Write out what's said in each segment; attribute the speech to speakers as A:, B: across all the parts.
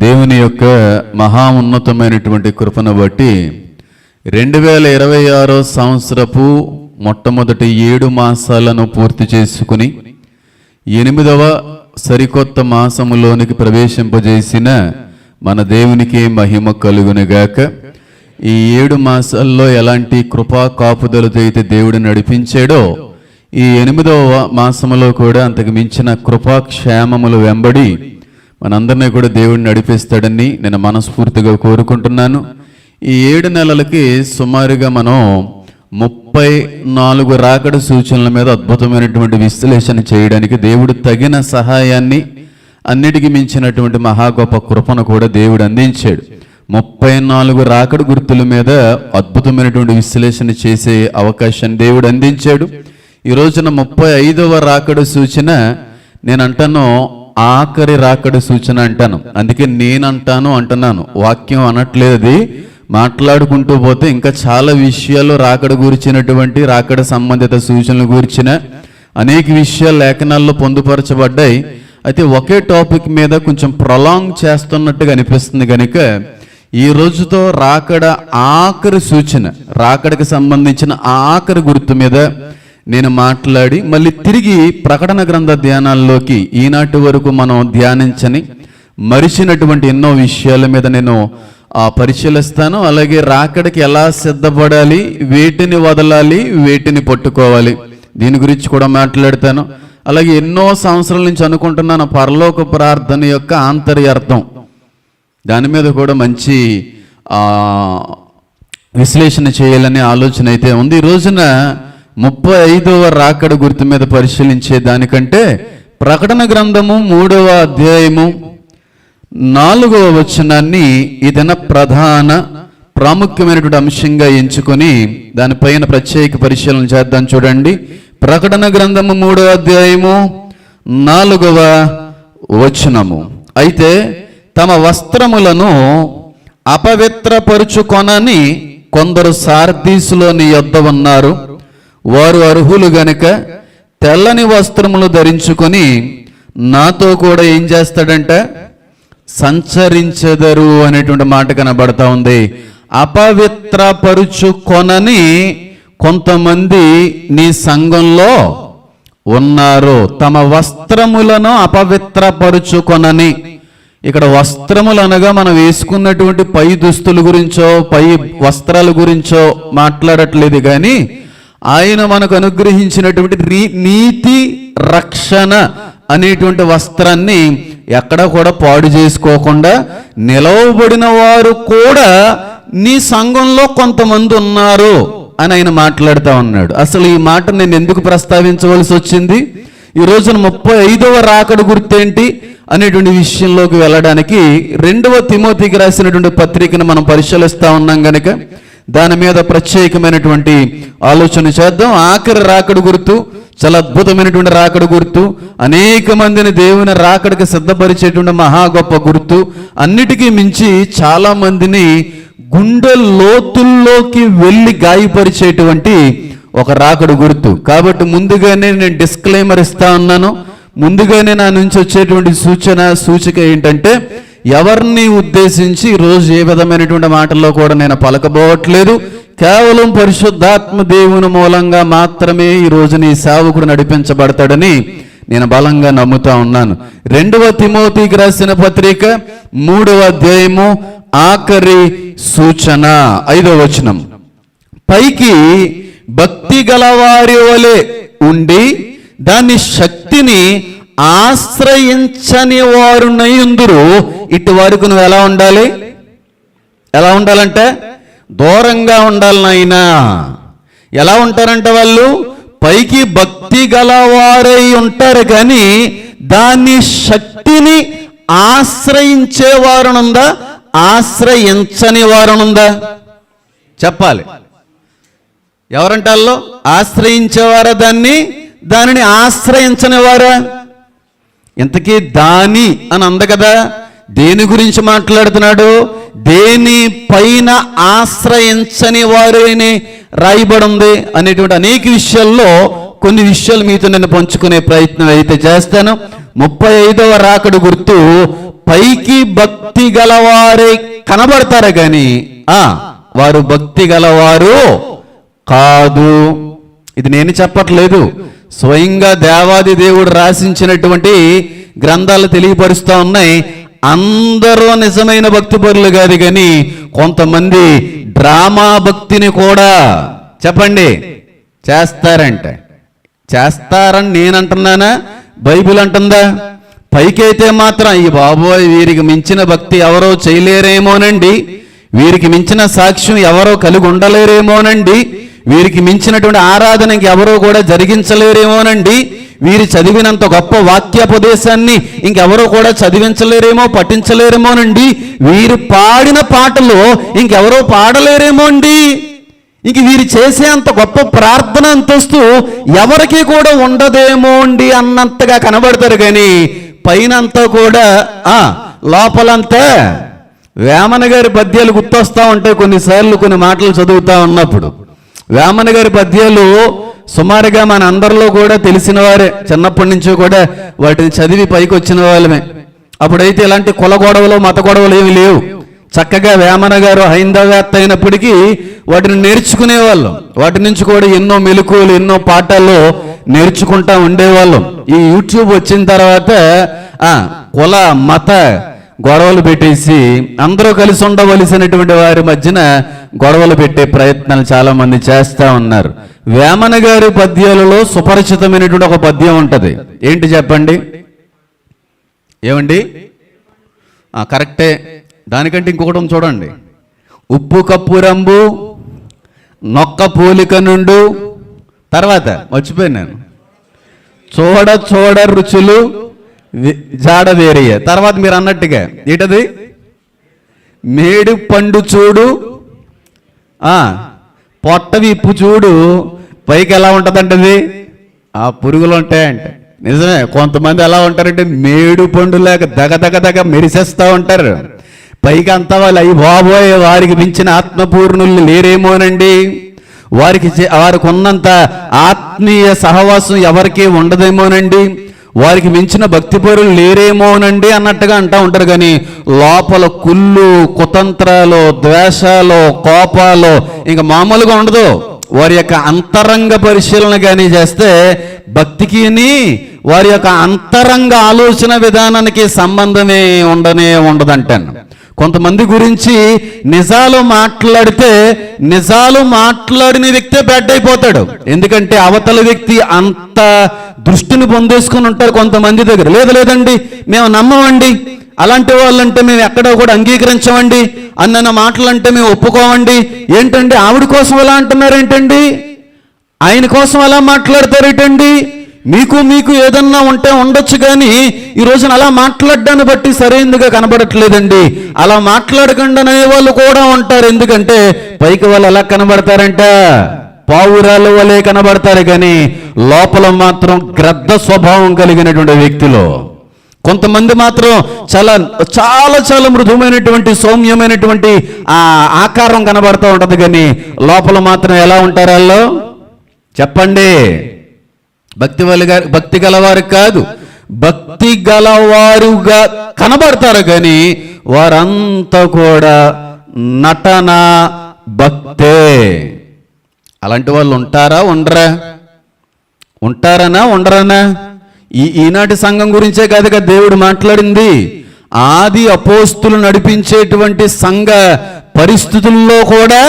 A: దేవుని యొక్క మహా ఉన్నతమైనటువంటి కృపను బట్టి 2026 సంవత్సరపు మొట్టమొదటి 7 మాసాలను పూర్తి చేసుకుని 8వ సరికొత్త మాసములోనికి ప్రవేశింపజేసిన మన దేవునికి మహిమ కలుగునుగాక. ఈ 7 మాసాల్లో ఎలాంటి కృపా కాపుదలతో అయితే దేవుడు నడిపించాడో ఈ 8వ మాసములో కూడా అంతకు మించిన కృపా క్షేమములు వెంబడి మనందరినీ కూడా దేవుడు నడిపిస్తాడని నేను మనస్ఫూర్తిగా కోరుకుంటున్నాను. ఈ 7 నెలలకి సుమారుగా మనం 34 రాకడ సూచనల మీద అద్భుతమైనటువంటి విశ్లేషణ చేయడానికి దేవుడు తగిన సహాయాన్ని, అన్నిటికీ మించినటువంటి మహా గొప్ప కృపను కూడా దేవుడు అందించాడు. 34 రాకడ గుర్తుల మీద అద్భుతమైనటువంటి విశ్లేషణ చేసే అవకాశాన్ని దేవుడు అందించాడు. ఈ రోజున 35వ రాకడ సూచన నేను అంటాను ఆఖరి రాకడ సూచన అంటాను. అందుకే అంటున్నాను, వాక్యం అనట్లేదు. అది మాట్లాడుకుంటూ పోతే ఇంకా చాలా విషయాలు రాకడ గురించినటువంటి రాకడ సంబంధిత సూచనలు గురించిన అనేక విషయాలు లేఖనాల్లో పొందుపరచబడ్డాయి. అయితే ఒకే టాపిక్ మీద కొంచెం ప్రొలాంగ్ చేస్తున్నట్టుగా అనిపిస్తుంది కనుక ఈ రోజుతో రాకడ ఆఖరి సూచన, రాకడకి సంబంధించిన ఆఖరి గుర్తు మీద నేను మాట్లాడి మళ్ళీ తిరిగి ప్రకటన గ్రంథ ధ్యానాల్లోకి ఈనాటి వరకు మనం ధ్యానించని మరిచినటువంటి ఎన్నో విషయాల మీద నేను పరిశీలిస్తాను. అలాగే రాకడకి ఎలా సిద్ధపడాలి, వేటిని వదలాలి, వేటిని పట్టుకోవాలి, దీని గురించి కూడా మాట్లాడతాను. అలాగే ఎన్నో సంవత్సరాల నుంచి అనుకుంటున్నాను పరలోక ప్రార్థన యొక్క ఆంతర్యార్థం, దాని మీద కూడా మంచి విశ్లేషణ చేయాలనే ఆలోచన అయితే ఉంది. ఈ రోజున 35వ రాకడ గుర్తు మీద పరిశీలించే దానికంటే ప్రకటన గ్రంథము 3వ అధ్యాయము 4వ వచనాన్ని ఏదైనా ప్రధాన ప్రాముఖ్యమైనటువంటి అంశంగా ఎంచుకొని దానిపైన ప్రత్యేక పరిశీలన చేద్దాం. చూడండి, ప్రకటన గ్రంథము 3వ అధ్యాయము 4వ వచనము. అయితే తమ వస్త్రములను అపవిత్రపరుచుకొనని కొందరు సార్దీసులోని యొద్ద ఉన్నారు. వారు అర్హులు గనుక తెల్లని వస్త్రములు ధరించుకొని నాతో కూడా ఏం చేస్తాడంట, సంచరించెదరు అనేటువంటి మాట కనబడతా ఉంది. అపవిత్రపరుచుకొనని కొంతమంది నీ సంఘంలో ఉన్నారు. తమ వస్త్రములను అపవిత్రపరుచుకొనని, ఇక్కడ వస్త్రములు అనగా మనం వేసుకున్నటువంటి పై దుస్తుల గురించో పై వస్త్రాల గురించో మాట్లాడట్లేదు, కానీ ఆయన మనకు అనుగ్రహించినటువంటి నీతి రక్షణ అనేటువంటి వస్త్రాన్ని ఎక్కడ కూడా పాడు చేసుకోకుండా నిలవబడిన వారు కూడా నీ సంఘంలో కొంతమంది ఉన్నారు అని ఆయన మాట్లాడుతూ ఉన్నాడు. అసలు ఈ మాట నేను ఎందుకు ప్రస్తావించవలసి వచ్చింది, ఈ రోజున 35వ రాకడ గుర్తేంటి అనేటువంటి విషయంలోకి వెళ్ళడానికి 2వ తిమోతికి రాసినటువంటి పత్రికను మనం పరిశీలిస్తా ఉన్నాం గనక దాని మీద ప్రత్యేకమైనటువంటి ఆలోచన చేద్దాం. ఆఖరి రాకడ గుర్తు చాలా అద్భుతమైనటువంటి రాకడ గుర్తు, అనేక మందిని దేవుని రాకడకి సిద్ధపరిచేటువంటి మహా గొప్ప గుర్తు, అన్నిటికీ మించి చాలా మందిని గుండె లోతుల్లోకి వెళ్ళి గాయపరిచేటువంటి ఒక రాకడ గుర్తు. కాబట్టి ముందుగానే నేను డిస్క్లైమర్ ఇస్తా ఉన్నాను. ముందుగానే నా నుంచి వచ్చేటువంటి సూచిక ఏంటంటే ఎవరిని ఉద్దేశించి ఈరోజు ఏ విధమైనటువంటి మాటల్లో కూడా నేను పలకబోవట్లేదు. కేవలం పరిశుద్ధాత్మ దేవుని మూలంగా మాత్రమే ఈ రోజు నీ సేవకుడు నడిపించబడతాడని నేను బలంగా నమ్ముతా ఉన్నాను. 2వ తిమోతికి రాసిన పత్రిక 3వ అధ్యాయము ఆఖరి సూచన 5వ వచనం. పైకి భక్తి గలవారి వలె ఉండి దాని శక్తిని ఆశ్రయించని వారు నయ్యుందురు. ఇటు వరకు నువ్వు ఎలా ఉండాలి, ఎలా ఉండాలంటే దూరంగా ఉండాలి నాయనా. ఎలా ఉంటారంటే వాళ్ళు పైకి భక్తి గలవారై ఉంటారు, కానీ దాని శక్తిని ఆశ్రయించే వారునుందా, ఆశ్రయించని వారునుందా చెప్పాలి. ఎవరంటే వాళ్ళు ఆశ్రయించేవారా, దానిని ఆశ్రయించని వారా? ఇంతకీ దాని అని అంద కదా, దేని గురించి మాట్లాడుతున్నాడు, దేని పైన ఆశ్రయించని వారిని రాయబడి ఉంది అనేటువంటి అనేక విషయాల్లో కొన్ని విషయాలు మీతో నేను పంచుకునే ప్రయత్నం అయితే చేస్తాను. 35వ రాకడ గుర్తు పైకి భక్తి గలవారే కనబడతారు కానీ వారు భక్తి గలవారు కాదు. ఇది నేను చెప్పట్లేదు, స్వయంగా దేవాది దేవుడు రాసించినటువంటి గ్రంథాలు తెలియపరుస్తూ ఉన్నాయి. అందరూ నిజమైన భక్తి పరులు కాదు కానీ కొంతమంది డ్రామా భక్తిని కూడా చెప్పండి చేస్తారని నేను అంటున్నానా, బైబిల్ అంటుందా? పైకైతే మాత్రం ఈ బాబోయ్ వీరికి మించిన భక్తి ఎవరో చేయలేరేమోనండి, వీరికి మించిన సాక్ష్యం ఎవరో కలిగి ఉండలేరేమోనండి, వీరికి మించినటువంటి ఆరాధన ఇంకెవరో కూడా జరిగించలేరేమోనండి, వీరు చదివినంత గొప్ప వాక్యోపదేశాన్ని ఇంకెవరో కూడా చదివించలేరేమో పఠించలేరేమోనండి, వీరు పాడిన పాటలు ఇంకెవరో పాడలేరేమో అండి, ఇంక వీరు చేసే అంత గొప్ప ప్రార్థన అంతస్తు ఎవరికి కూడా ఉండదేమో అండి అన్నంతగా కనబడతారు కానీ పైనంతా కూడా లోపలంతా వేమన గారి పద్యాలు గుర్తొస్తూ ఉంటాయి. కొన్నిసార్లు కొన్ని మాటలు చదువుతూ ఉన్నప్పుడు వేమన గారి పద్యాలు సుమారుగా మన అందరిలో కూడా తెలిసిన వారే, చిన్నప్పటి నుంచి కూడా వాటిని చదివి పైకి వచ్చిన వాళ్ళమే. అప్పుడైతే ఇలాంటి కుల గొడవలు మత గొడవలు ఏమి లేవు. చక్కగా వేమన గారు హైందవేత్త అయినప్పటికీ వాటిని నేర్చుకునేవాళ్ళం. వాటి నుంచి కూడా ఎన్నో మెలకువలు ఎన్నో పాఠాలు నేర్చుకుంటా ఉండేవాళ్ళం. ఈ యూట్యూబ్ వచ్చిన తర్వాత కుల మత గొడవలు పెట్టేసి అందరూ కలిసి ఉండవలసినటువంటి వారి మధ్యన గొడవలు పెట్టే ప్రయత్నాలు చాలా మంది చేస్తా ఉన్నారు. వేమన గారి పద్యాలలో సుపరిచితమైనటువంటి ఒక పద్యం ఉంటది. ఏంటి చెప్పండి? ఏమండి? కరెక్టే. దానికంటే ఇంకొకటి చూడండి. ఉప్పు కప్పు రంబు నొక్క పోలిక నుండు, తర్వాత మర్చిపోయాను నేను, చూడ చూడ రుచులు జాడ వేరయ్య, తర్వాత మీరు అన్నట్టుగా ఏంటది, మేడు పండు చూడు పొట్ట విప్పు చూడు పైకి ఎలా ఉంటుందంటది, పురుగులు ఉంటాయంట. నిజమే, కొంతమంది ఎలా ఉంటారంటే మేడు పండు లేక దగ మెరిసేస్తూ ఉంటారు. పైకి అంతా వాళ్ళు అయ్యి బాబోయే వారికి మించిన ఆత్మపూర్ణులు లేరేమోనండి, వారికి ఉన్నంత ఆత్మీయ సహవాసం ఎవరికీ ఉండదేమోనండి, వారికి మించిన భక్తిపరులు లేరేమోనండి అన్నట్టుగా అంటూ ఉంటారు. కానీ లోపల కుళ్ళు కుతంత్రాలు ద్వేషాలు కోపాలు ఇంకా మామూలుగా ఉండదు. వారి యొక్క అంతరంగ పరిశీలన కానీ చేస్తే భక్తికి వారి యొక్క అంతరంగ ఆలోచన విధానానికి సంబంధమే ఉండదంటాను. కొంతమంది గురించి నిజాలు మాట్లాడిన వ్యక్తే బ్యాడ్ అయిపోతాడు. ఎందుకంటే అవతల వ్యక్తి అంత దృష్టిని పొందేసుకుని ఉంటారు కొంతమంది దగ్గర. లేదండి మేము నమ్మమండి, అలాంటి వాళ్ళంటే మేము ఎక్కడో కూడా అంగీకరించమండి, అన్న మాటలంటే మేము ఒప్పుకోమండి. ఏంటండి ఆవిడ కోసం అలా అంటున్నారేంటండి, ఆయన కోసం అలా మాట్లాడతారేంటండి, మీకు ఏదన్నా ఉంటే ఉండొచ్చు కానీ ఈ రోజున అలా మాట్లాడడాన్ని బట్టి సరైనదిగా కనబడట్లేదండి. అలా మాట్లాడకుండా అనే వాళ్ళు కూడా ఉంటారు. ఎందుకంటే పైకి వాళ్ళు ఎలా కనబడతారంట, పావురాల వలె కనబడతారు కానీ లోపల మాత్రం గ్రద్ద స్వభావం కలిగినటువంటి వ్యక్తులు. కొంతమంది మాత్రం చాలా చాలా చాలా మృదుమైనటువంటి సౌమ్యమైనటువంటి ఆకారం కనబడుతూ ఉంటది కానీ లోపల మాత్రం ఎలా ఉంటారు వాళ్ళు చెప్పండి? భక్తి గలవారు కాదు, భక్తి గలవారుగా కనబడతారు కానీ వారంతా కూడా నటన భక్తే. అలాంటి వాళ్ళు ఉంటారా ఉండరనా? ఈనాటి సంఘం గురించే కాదుగా దేవుడు మాట్లాడింది. ఆది అపోస్తులు నడిపించేటువంటి సంఘ పరిస్థితుల్లో కూడా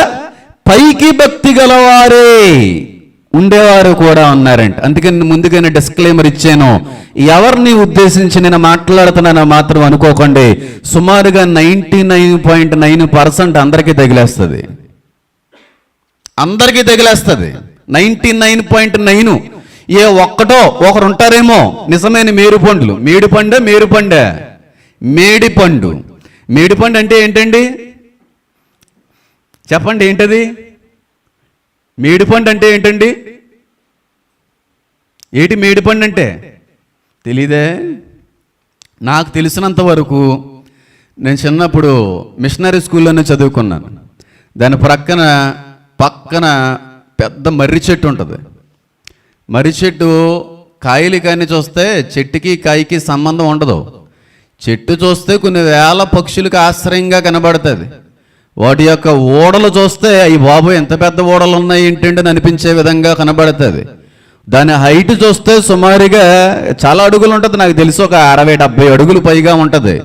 A: పైకి భక్తి గలవారే ఉండేవారు కూడా ఉన్నారంట. అందుకని ముందుగానే డిస్క్లైమర్ ఇచ్చాను, ఎవరిని ఉద్దేశించి నేను మాట్లాడుతున్నానో మాత్రం అనుకోకండి. సుమారుగా 99.9% అందరికీ తగిలేస్తుంది. 99.9. ఏ ఒక్కటో ఒకరు ఉంటారేమో నిజమైన మేడిపండు. మేడిపండు అంటే ఏంటండి చెప్పండి? ఏంటది మేడిపండు అంటే ఏంటండి? మేడిపండు అంటే తెలీదే? నాకు తెలిసినంత వరకు నేను చిన్నప్పుడు మిషనరీ స్కూల్లోనే చదువుకున్నాను. దాని పక్కన పెద్ద మర్రి చెట్టు ఉంటుంది. మర్రి చెట్టు కాయలు కానీ చూస్తే చెట్టుకి కాయకి సంబంధం ఉండదు. చెట్టు చూస్తే కొన్ని వేల పక్షులకు ఆశ్రయంగా కనబడుతుంది. వాటి యొక్క ఓడలు చూస్తే ఈ బాబు ఎంత పెద్ద ఓడలు ఉన్నాయి ఏంటంటే అనిపించే విధంగా కనబడుతుంది. దాని హైట్ చూస్తే సుమారుగా చాలా అడుగులు ఉంటుంది, నాకు తెలిసి ఒక 60-70 అడుగులు పైగా ఉంటుంది.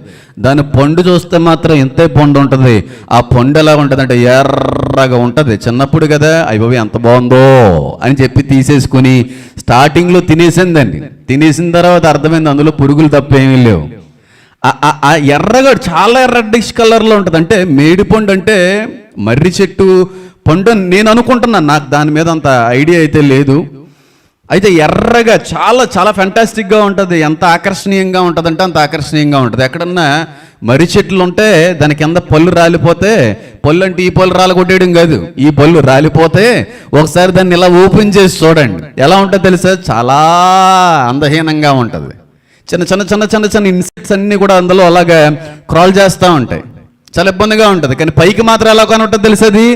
A: దాని పండు చూస్తే మాత్రం ఇంతే పండు ఉంటుంది. ఆ పండు ఎలా ఉంటుంది అంటే ఎర్రగా ఉంటుంది. చిన్నప్పుడు కదా అయ్యో ఎంత బాగుందో అని చెప్పి తీసేసుకుని స్టార్టింగ్లో తినేసిందండి. తినేసిన తర్వాత అర్థమైంది అందులో పురుగులు తప్పేమీ లేవు. ఆ ఎర్రగా చాలా రెడ్డిష్ కలర్లో ఉంటుంది. అంటే మేడి పండు అంటే మర్రి చెట్టు పండు నేను అనుకుంటున్నాను, నాకు దాని మీద అంత ఐడియా అయితే లేదు. అయితే ఎర్రగా చాలా చాలా ఫ్యాంటాస్టిక్గా ఉంటుంది. ఎంత ఆకర్షణీయంగా ఉంటుందంటే అంత ఆకర్షణీయంగా ఉంటుంది. ఎక్కడన్నా మర్రి చెట్లు ఉంటే దాని కింద పళ్ళు రాలిపోతే, పళ్ళు అంటే ఈ పళ్ళు రాలగొట్టేయడం కాదు, ఈ పళ్ళు రాలిపోతే ఒకసారి దాన్ని ఇలా ఓపెన్ చేసి చూడండి ఎలా ఉంటుందో తెలుసా, చాలా అందహీనంగా ఉంటుంది. చిన్న చిన్న చిన్న చిన్న చిన్న ఇన్సెక్ట్స్ అన్నీ కూడా అందులో అలాగా క్రాల్ చేస్తూ ఉంటాయి. చాలా ఇబ్బందిగా ఉంటుంది. కానీ పైకి మాత్రం ఎలా కొని ఉంటుంది తెలుసు, అది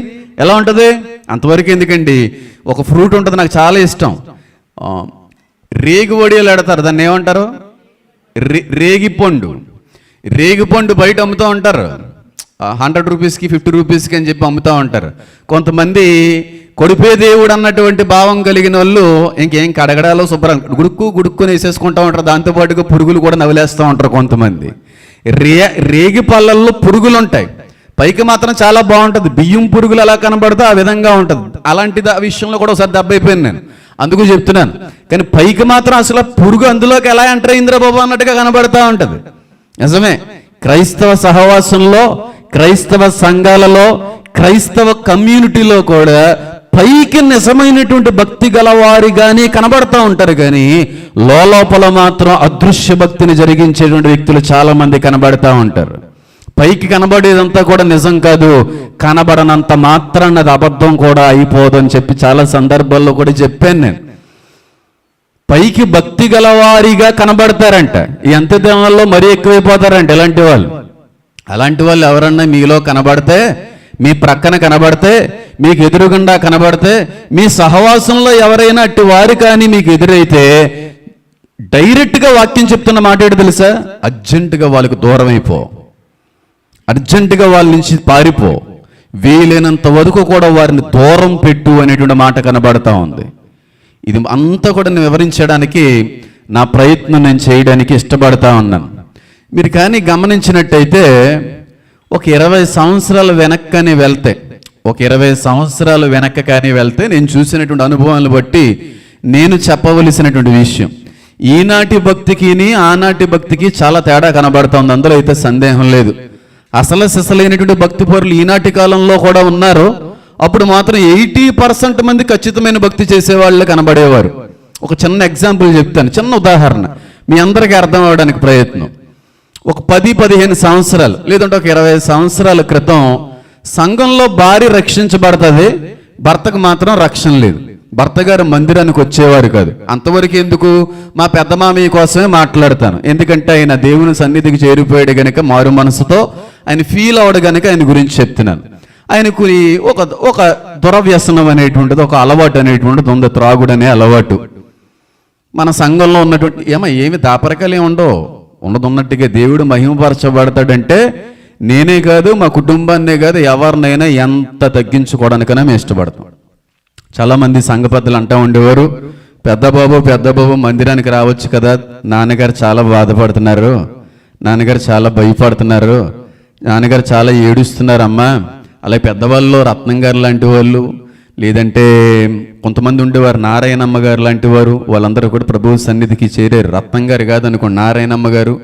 A: ఎలా ఉంటుంది అంతవరకు ఎందుకండి. ఒక ఫ్రూట్ ఉంటుంది నాకు చాలా ఇష్టం, రేగి వడియాలు ఎడతారు, దాన్ని ఏమంటారు, రేగిపండు. రేగిపండు బయట అమ్ముతూ ఉంటారు, 100 రూపీస్కి 50 రూపీస్కి అని చెప్పి అమ్ముతూ ఉంటారు. కొంతమంది కొడిపే దేవుడు అన్నటువంటి భావం కలిగిన వాళ్ళు ఇంకేం కడగడాలో శుభ్రం గుడుక్కుని వేసేసుకుంటూ ఉంటారు. దాంతోపాటుగా పురుగులు కూడా నవిలేస్తూ ఉంటారు కొంతమంది. రేగి పళ్ళల్లో పురుగులు ఉంటాయి, పైకి మాత్రం చాలా బాగుంటుంది. బియ్యం పురుగులు ఎలా కనబడితే ఆ విధంగా ఉంటుంది. అలాంటిది ఆ విషయంలో కూడా ఒకసారి దెబ్బ అయిపోయాను నేను, అందుకు చెప్తున్నాను. కానీ పైకి మాత్రం అసలు పురుగు అందులోకి ఎలా ఎంటర్ అయిందిరా బాబు అన్నట్టుగా కనబడతా ఉంటుంది. నిజమే, క్రైస్తవ సహవాసంలో, క్రైస్తవ సంఘాలలో, క్రైస్తవ కమ్యూనిటీలో కూడా పైకి నిజమైనటువంటి భక్తి గలవారిగానే కనబడతా ఉంటారు. కానీ లోపల మాత్రం అదృశ్య భక్తిని జరిగించేటువంటి వ్యక్తులు చాలా మంది కనబడతా ఉంటారు. పైకి కనబడేదంతా కూడా నిజం కాదు, కనబడనంత మాత్రాన్ని అది అబద్ధం కూడా అయిపోదు అని చెప్పి చాలా సందర్భాల్లో కూడా చెప్పాను నేను. పైకి భక్తి గలవారిగా కనబడతారంట, ఈ అంత్యదినాల్లో మరీ ఎక్కువైపోతారంట అలాంటి వాళ్ళు ఎవరన్నా మీలో కనబడితే, మీ ప్రక్కన కనబడితే, మీకు ఎదురుగుండా కనబడితే, మీ సహవాసంలో ఎవరైనా అట్టి వారు కానీ మీకు ఎదురైతే డైరెక్ట్గా వాక్యం చెప్తున్న మాట ఏంటి తెలుసా, అర్జెంటుగా వాళ్ళకు దూరం అయిపో, అర్జెంటుగా వాళ్ళ నుంచి పారిపో, వీలైనంత వరకు కూడా వారిని దూరం పెట్టు అనేటువంటి మాట కనబడతా ఉంది. ఇది అంతా కూడా నేను వివరించడానికి నా ప్రయత్నం నేను చేయడానికి ఇష్టపడతా ఉన్నాను. మీరు కానీ గమనించినట్టయితే ఒక 20 సంవత్సరాల వెనక్కని వెళ్తే, ఒక 20 సంవత్సరాలు వెనక్కి కానీ వెళ్తే నేను చూసినటువంటి అనుభవాలను బట్టి నేను చెప్పవలసినటువంటి విషయం, ఈనాటి భక్తికి ఆనాటి భక్తికి చాలా తేడా కనబడతా ఉంది. అందులో అయితే సందేహం లేదు. అసలు సిసలైనటువంటి భక్తి పరులు ఈనాటి కాలంలో కూడా ఉన్నారు. అప్పుడు మాత్రం 80% మంది ఖచ్చితమైన భక్తి చేసేవాళ్ళు కనబడేవారు. ఒక చిన్న ఎగ్జాంపుల్ చెప్తాను, చిన్న ఉదాహరణ మీ అందరికీ అర్థం అవ్వడానికి ప్రయత్నం. ఒక 10-15 సంవత్సరాలు లేదంటే ఒక 20 సంవత్సరాల క్రితం సంఘంలో భార్య రక్షించబడుతుంది, భర్తకు మాత్రం రక్షణ లేదు. భర్త గారు మందిరానికి వచ్చేవారు కాదు. అంతవరకు ఎందుకు, మా పెద్ద మామయ్య కోసమే మాట్లాడతాను, ఎందుకంటే ఆయన దేవుని సన్నిధికి చేరిపోయాడు గనుక, మారు మనసుతో ఆయన ఫీల్ అవడు గనుక ఆయన గురించి చెప్తున్నాను. ఆయనకు ఒక దురవ్యసనం అనేటువంటిది, ఒక అలవాటు అనేటువంటిది ఉంది, త్రాగుడు అనే అలవాటు. మన సంఘంలో ఉన్నటువంటి ఏమి దాపరకాలు ఉండవు, ఉన్నట్టుగా దేవుడు మహిమపరచబడతాడంటే నేనే కాదు, మా కుటుంబాన్నే కాదు, ఎవరినైనా ఎంత తగ్గించుకోవడానికైనా మేము ఇష్టపడతాం. చాలామంది సంఘ పెద్దలు అంటూ ఉండేవారు, పెద్ద బాబు మందిరానికి రావచ్చు కదా, నాన్నగారు చాలా బాధపడుతున్నారు, నాన్నగారు చాలా భయపడుతున్నారు, నాన్నగారు చాలా ఏడుస్తున్నారమ్మా. అలాగే పెద్దవాళ్ళు రత్నం గారు లాంటి వాళ్ళు, లేదంటే కొంతమంది ఉండేవారు నారాయణమ్మ గారు లాంటి వారు, వాళ్ళందరూ కూడా ప్రభువు సన్నిధికి చేరారు. రత్నం గారు కాదు అనుకోండి, నారాయణమ్మ గారు,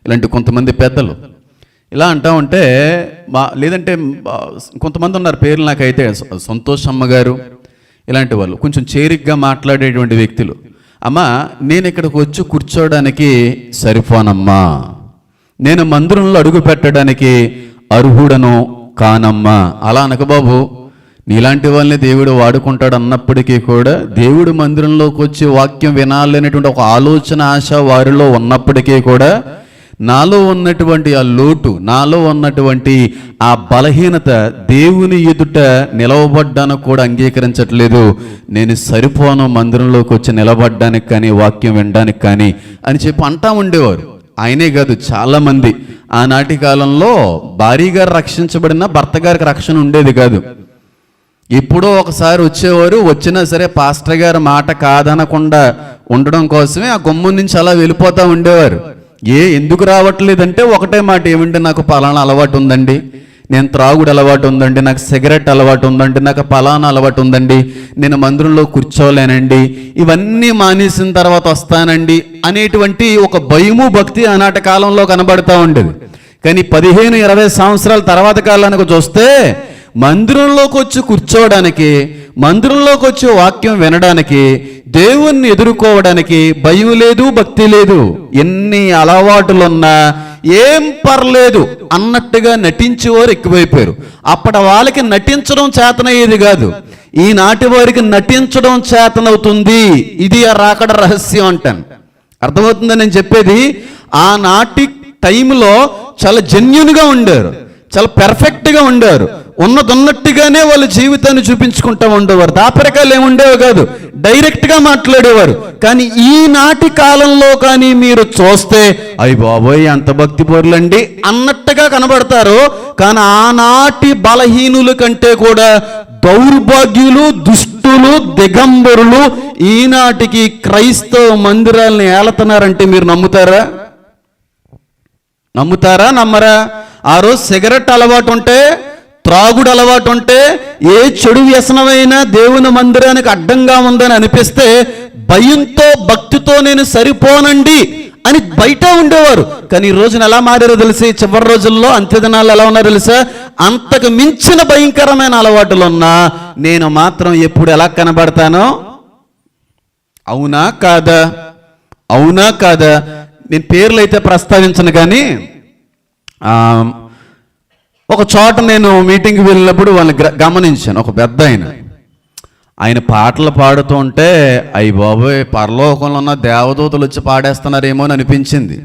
A: ఇలాంటి కొంతమంది పెద్దలు ఇలా అంటూ ఉంటే, లేదంటే కొంతమంది ఉన్నారు పేర్లు నాకైతే, సంతోషమ్మ గారు, ఇలాంటి వాళ్ళు కొంచెం చేరిగ్గా మాట్లాడేటువంటి వ్యక్తులు. అమ్మా నేను ఇక్కడికి వచ్చి కూర్చోవడానికి సరిపోనమ్మా, నేను మందిరంలో అడుగు పెట్టడానికి అర్హుడను కానమ్మా. అలా అనక బాబు, నీలాంటి వాళ్ళని దేవుడు వాడుకుంటాడు అన్నప్పటికీ కూడా దేవుడు మందిరంలోకి వచ్చి వాక్యం వినాలనేటువంటి ఒక ఆలోచన, ఆశ వారిలో ఉన్నప్పటికీ కూడా నాలో ఉన్నటువంటి ఆ లోటు, నాలో ఉన్నటువంటి ఆ బలహీనత దేవుని ఎదుట నిలవబడ్డానికి కూడా అంగీకరించట్లేదు. నేను సరిపోను మందిరంలోకి వచ్చి నిలబడ్డానికి కానీ వాక్యం వినడానికి కానీ అని చెప్పి అంటా ఉండేవారు. ఆయనే కాదు చాలామంది ఆనాటి కాలంలో భార్య గారు రక్షించబడిన భర్త గారికి రక్షణ ఉండేది కాదు. ఎప్పుడో ఒకసారి వచ్చేవారు, వచ్చినా సరే పాస్టర్ గారి మాట కాదనకుండా ఉండడం కోసమే ఆ గుమ్మం నుంచి అలా వెళ్ళిపోతూ ఉండేవారు. ఎందుకు రావట్లేదంటే ఒకటే మాట, ఏమంటే నాకు పలానా అలవాటు ఉందండి, నేను త్రాగుడు అలవాటు ఉందండి, నాకు సిగరెట్ అలవాటు ఉందండి, నాకు పలానా అలవాటు ఉందండి, నేను మందిరంలో కూర్చోలేనండి, ఇవన్నీ మానేసిన తర్వాత వస్తానండి అనేటువంటి ఒక భయము భక్తి ఆనాటి కాలంలో కనబడతా ఉండేది. కానీ 15-20 సంవత్సరాల తర్వాత కాలానికి చూస్తే మందిరంలోకి వచ్చి కూర్చోవడానికి, మందిరంలోకి వచ్చి వాక్యం వినడానికి, దేవుణ్ణి ఎదుర్కోవడానికి భయం లేదు, భక్తి లేదు. ఎన్ని అలవాటులున్నా ఏం పర్లేదు అన్నట్టుగా నటించేవారు ఎక్కువైపోయారు. అప్పటి వాళ్ళకి నటించడం చేతనయ్యేది కాదు, ఈనాటి వారికి నటించడం చేతనవుతుంది. ఇది ఆ రాకడ రహస్యం అంటాను. అర్థమవుతుందని నేను చెప్పేది. ఆనాటి టైంలో చాలా జెన్యూన్గా ఉండారు, చాలా పెర్ఫెక్ట్గా ఉండారు, ఉన్నట్టుగానే వాళ్ళ జీవితాన్ని చూపించుకుంటూ ఉండేవారు. దాపరికాలు ఏముండేవి కాదు, డైరెక్ట్గా మాట్లాడేవారు. కానీ ఈనాటి కాలంలో కానీ మీరు చూస్తే అయ్య బాబోయ్ అంత భక్తి పరులండి అన్నట్టుగా కనబడతారు. కానీ ఆనాటి బలహీనుల కంటే కూడా దౌర్భాగ్యులు, దుష్టులు, దిగంబరులు ఈనాటికి క్రైస్తవ మందిరాలను ఏలుతున్నారంటే మీరు నమ్ముతారా? నమ్మరా? ఆ రోజు సిగరెట్ అలవాటు ఉంటే, త్రాగుడు అలవాటు ఉంటే, ఏ చెడు వ్యసనమైనా దేవుని మందిరానికి అడ్డంగా ఉందని అనిపిస్తే భయంతో భక్తితో నేను సరిపోనండి అని బయట ఉండేవారు. కానీ ఈ రోజున ఎలా మారారో తెలిసి, చివరి రోజుల్లో అంత్యదినాలు ఎలా ఉన్నారో తెలుసా? అంతకు మించిన భయంకరమైన అలవాటులు ఉన్నా నేను మాత్రం ఎప్పుడు ఎలా కనబడతానో. అవునా కాదా? అవునా కాదా? నేను పేర్లు అయితే ప్రస్తావించను, కానీ ఒక చోట నేను మీటింగ్కి వెళ్ళినప్పుడు వాళ్ళని గమనించాను. ఒక పెద్ద ఆయన పాటలు పాడుతూ ఉంటే అయ్యి బాబోయ్ పరలోకంలో ఉన్న దేవదూతలు వచ్చి పాడేస్తున్నారేమో అని అనిపించింది.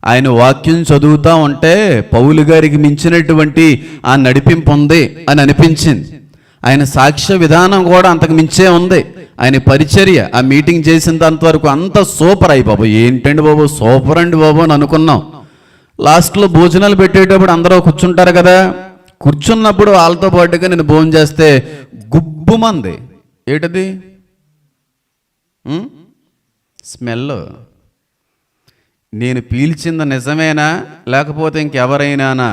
A: ఆయన వాక్యం చదువుతూ ఉంటే పౌలు గారికి మించినటువంటి ఆ నడిపింపు ఉంది అని అనిపించింది. ఆయన సాక్ష్య విధానం కూడా అంతకు మించే ఉంది. ఆయన పరిచర్య, ఆ మీటింగ్ చేసినంత వరకు అంత సూపర్. అయ్యి బాబు ఏంటండి బాబు, సూపర్ అండి బాబు అని అనుకున్నాం. లాస్ట్లో భోజనాలు పెట్టేటప్పుడు అందరూ కూర్చుంటారు కదా, కూర్చున్నప్పుడు వాళ్ళతో పాటుగా నేను భోజనం చేస్తే గుబ్బుమంది. ఏంటది? స్మెల్. నేను పీల్చింది నిజమేనా లేకపోతే ఇంకెవరైనానా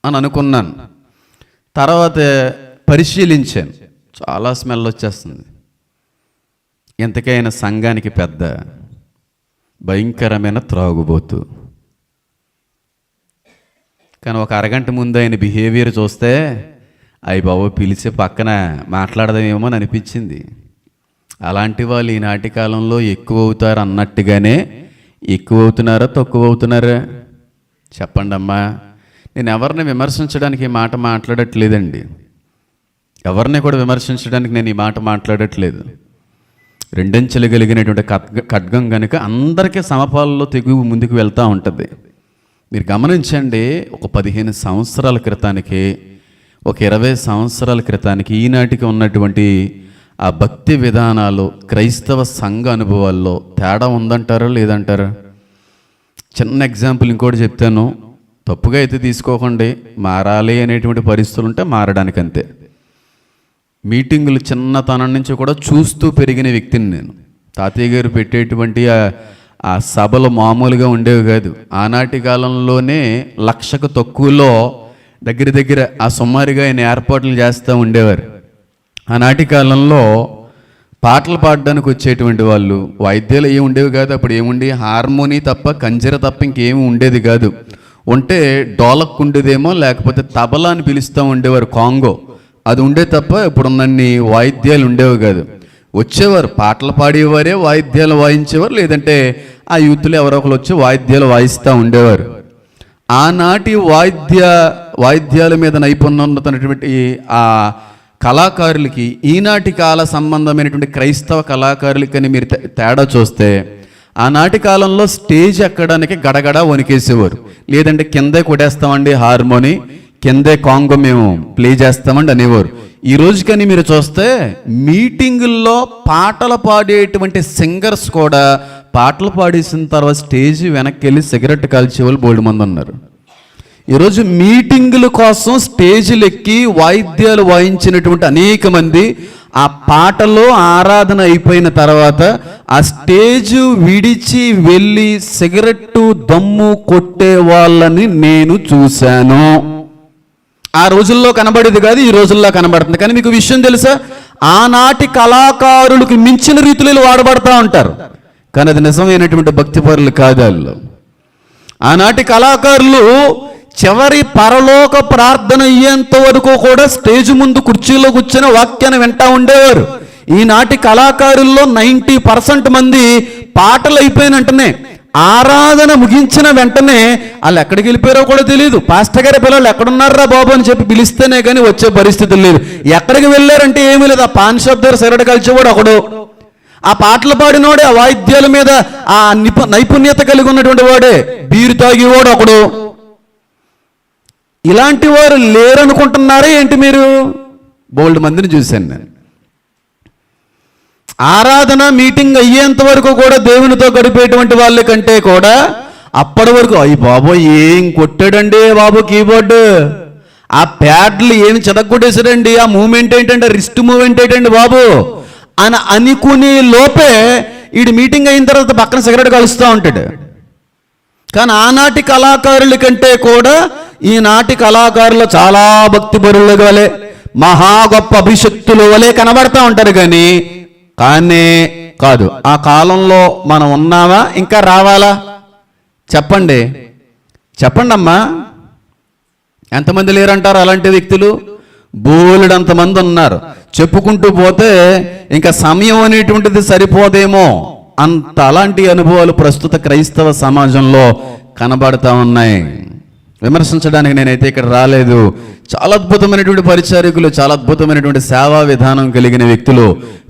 A: అని అనుకున్నాను. తర్వాత పరిశీలించాను, చాలా స్మెల్ వచ్చేస్తుంది. ఎంతకైనా సంఘానికి పెద్ద భయంకరమైన త్రాగుబోతు. కానీ ఒక అరగంట ముందు ఆయన బిహేవియర్ చూస్తే అయ్యి బాబు పిలిచి పక్కన మాట్లాడదామేమో అని అనిపించింది. అలాంటి వాళ్ళు ఈనాటి కాలంలో ఎక్కువ అవుతారు అన్నట్టుగానే ఎక్కువ అవుతున్నారా తక్కువ అవుతున్నారా? చెప్పండి అమ్మా. నేను ఎవరిని విమర్శించడానికి ఈ మాట మాట్లాడట్లేదండి, ఎవరిని కూడా విమర్శించడానికి నేను ఈ మాట మాట్లాడట్లేదు. రెండంచెలు కలిగినటువంటి ఖడ్గం కనుక అందరికీ సమపాలలో తెగువ ముందుకు వెళ్తూ ఉంటుంది. మీరు గమనించండి, ఒక 15 సంవత్సరాల క్రితానికి, ఒక 20 సంవత్సరాల క్రితానికి ఈనాటికి ఉన్నటువంటి ఆ భక్తి విధానాలు, క్రైస్తవ సంఘ అనుభవాల్లో తేడా ఉందంటారా లేదంటారా? చిన్న ఎగ్జాంపుల్ ఇంకోటి చెప్తాను, తప్పుగా అయితే తీసుకోకండి. మారాలి అనేటువంటి పరిస్థితులు ఉంటే మారడానికి అంతే. మీటింగులు చిన్నతనం నుంచి కూడా చూస్తూ పెరిగిన వ్యక్తిని నేను. తాతయ్య గారు పెట్టేటువంటి ఆ సభలు మామూలుగా ఉండేవి కాదు. ఆనాటి కాలంలోనే 1,00,000కు తక్కువలో దగ్గర ఆ సుమారుగా ఆయన ఏర్పాట్లు చేస్తూ ఉండేవారు. ఆనాటి కాలంలో పాటలు పాడడానికి వచ్చేటువంటి వాళ్ళు, వాయిద్యాలు ఏమి ఉండేవి కాదు. అప్పుడు ఏముండి, హార్మోనీ తప్ప, కంజర తప్ప ఇంకేమి ఉండేది కాదు. ఉంటే డోలక్ ఉండేదేమో, లేకపోతే తబలా అని పిలుస్తూ ఉండేవారు, కాంగో, అది ఉండే తప్ప ఇప్పుడున్నన్ని వాయిద్యాలు ఉండేవి కాదు. వచ్చేవారు, పాటలు పాడేవారే, వాయిద్యాలు వాయించేవారు, లేదంటే ఆ యూత్లు ఎవరో ఒకరు వచ్చి వాయిద్యాలు వాయిస్తూ ఉండేవారు. ఆనాటి వాయిద్యాల మీద నైపుణ్యం ఉన్నటువంటి ఆ కళాకారులకి ఈనాటి కాల సంబంధమైనటువంటి క్రైస్తవ కళాకారులకని మీరు తేడా చూస్తే, ఆనాటి కాలంలో స్టేజ్ ఎక్కడానికి గడగడ వణికేసేవారు, లేదంటే కిందే కొట్టేస్తామండి హార్మోని, కిందే కాంగో మేము ప్లే చేస్తామండి అనేవారు. ఈ రోజు కానీ మీరు చూస్తే మీటింగుల్లో పాటలు పాడేటువంటి సింగర్స్ కూడా పాటలు పాడేసిన తర్వాత స్టేజ్ వెనక్కి వెళ్ళి సిగరెట్ కాల్చే వాళ్ళు బోల్డ్ మంది ఉన్నారు. ఈరోజు మీటింగుల కోసం స్టేజ్లు ఎక్కి వాయిద్యాలు వాయించినటువంటి అనేక మంది ఆ పాటలో ఆరాధన అయిపోయిన తర్వాత ఆ స్టేజ్ విడిచి వెళ్ళి సిగరెట్టు దమ్ము కొట్టే వాళ్ళని నేను చూశాను. ఆ రోజుల్లో కనబడేది కాదు, ఈ రోజుల్లో కనబడుతుంది. కానీ మీకు విషయం తెలుసా, ఆనాటి కళాకారులకు మించిన రీతిలో వాడబడతా ఉంటారు, కానీ అది నిజమైనటువంటి భక్తిపరులు కాదు. వాళ్ళు ఆనాటి కళాకారులు చివరి పరలోక ప్రార్థన అయ్యేంత వరకు కూడా స్టేజ్ ముందు కుర్చీలో కూర్చొని వాక్యాన్ని వింటా ఉండేవారు. ఈనాటి కళాకారుల్లో 90% మంది పాటలు అయిపోయిన వెంటనే, ఆరాధన ముగించిన వెంటనే వాళ్ళు ఎక్కడికి వెళ్ళిపోయారో కూడా తెలియదు. పాస్టర్ గారి పిల్లలు ఎక్కడున్నారా బాబు అని చెప్పి పిలిస్తేనే కానీ వచ్చే పరిస్థితి లేదు. ఎక్కడికి వెళ్ళారంటే ఏమీ లేదు. ఆ పాన్ షాప్ దగ్గర సిగరెట్ కలిసేవాడు ఒకడు, ఆ పాటలు పాడినోడే, ఆ వాయిద్యాల మీద ఆ నైపుణ్యత కలిగి ఉన్నటువంటి వాడే బీరు తాగేవాడు ఒకడు. ఇలాంటి వారు లేరనుకుంటున్నారా ఏంటి మీరు? బోల్డ్ మందిని చూశాను నేను. ఆరాధన మీటింగ్ అయ్యేంత వరకు కూడా దేవునితో గడిపేటువంటి వాళ్ళ కంటే కూడా అప్పటి వరకు అయ్యి బాబు ఏం కొట్టాడండి బాబు కీబోర్డు, ఆ ప్యాడ్లు ఏమి చెదగొట్టేసాడండి, ఆ మూమెంట్ ఏంటంటే రిస్ట్ మూమెంట్ ఏంటండి బాబు అని అనుకునే లోపే వీడి మీటింగ్ అయిన తర్వాత పక్కన సిగరెట్ కలుస్తూ ఉంటాడు. కానీ ఆనాటి కళాకారుల కంటే కూడా ఈనాటి కళాకారులు చాలా భక్తిపరుల వలె, మహా గొప్ప అభిషక్తుల వలె కనబడతా ఉంటారు. కానీ కాదు. ఆ కాలంలో మనం ఉన్నామా, ఇంకా రావాలా? చెప్పండి అమ్మా, ఎంతమంది లేరంటారు అలాంటి వ్యక్తులు? బోలెడంతమంది ఉన్నారు. చెప్పుకుంటూ పోతే ఇంకా సమయం అనేటువంటిది సరిపోదేమో అంత అలాంటి అనుభవాలు ప్రస్తుత క్రైస్తవ సమాజంలో కనబడతా ఉన్నాయి. విమర్శించడానికి నేనైతే ఇక్కడ రాలేదు. చాలా అద్భుతమైనటువంటి పరిచారకులు, చాలా అద్భుతమైనటువంటి సేవా విధానం కలిగిన వ్యక్తులు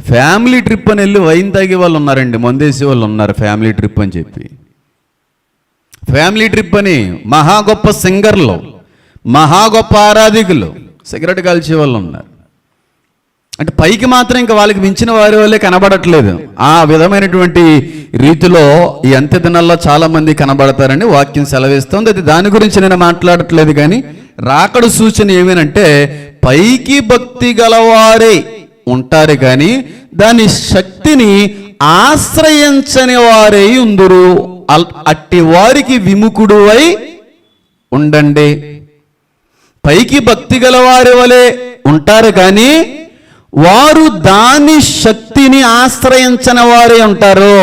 A: ఫ్యామిలీ ట్రిప్ అని వెళ్ళి వైన్ తాగే వాళ్ళు ఉన్నారండి, మందేసే వాళ్ళు ఉన్నారు. ఫ్యామిలీ ట్రిప్ అని చెప్పి, ఫ్యామిలీ ట్రిప్ అని మహా గొప్ప సింగర్లు, మహా గొప్ప ఆరాధికులు సిగరెట్ కాల్చే వాళ్ళు ఉన్నారు. అంటే పైకి మాత్రం ఇంకా వాళ్ళకి మించిన వారి వాళ్ళే కనబడట్లేదు. ఆ విధమైనటువంటి రీతిలో ఈ అంత్య దినాల్లో చాలా మంది కనబడతారని వాక్యం సెలవిస్తుంది. అది దాని గురించి నేను మాట్లాడట్లేదు. కానీ రాకడ సూచన ఏమేనంటే, పైకి భక్తి గలవారే ఉంటారు కానీ దాని శక్తిని ఆశ్రయించని వారే ఉందురు. అట్టి వారికి విముఖుడువై ఉండండి. పైకి భక్తి గలవారి వలె ఉంటారు కానీ వారు దాని శక్తిని ఆశ్రయించని వారే ఉంటారు.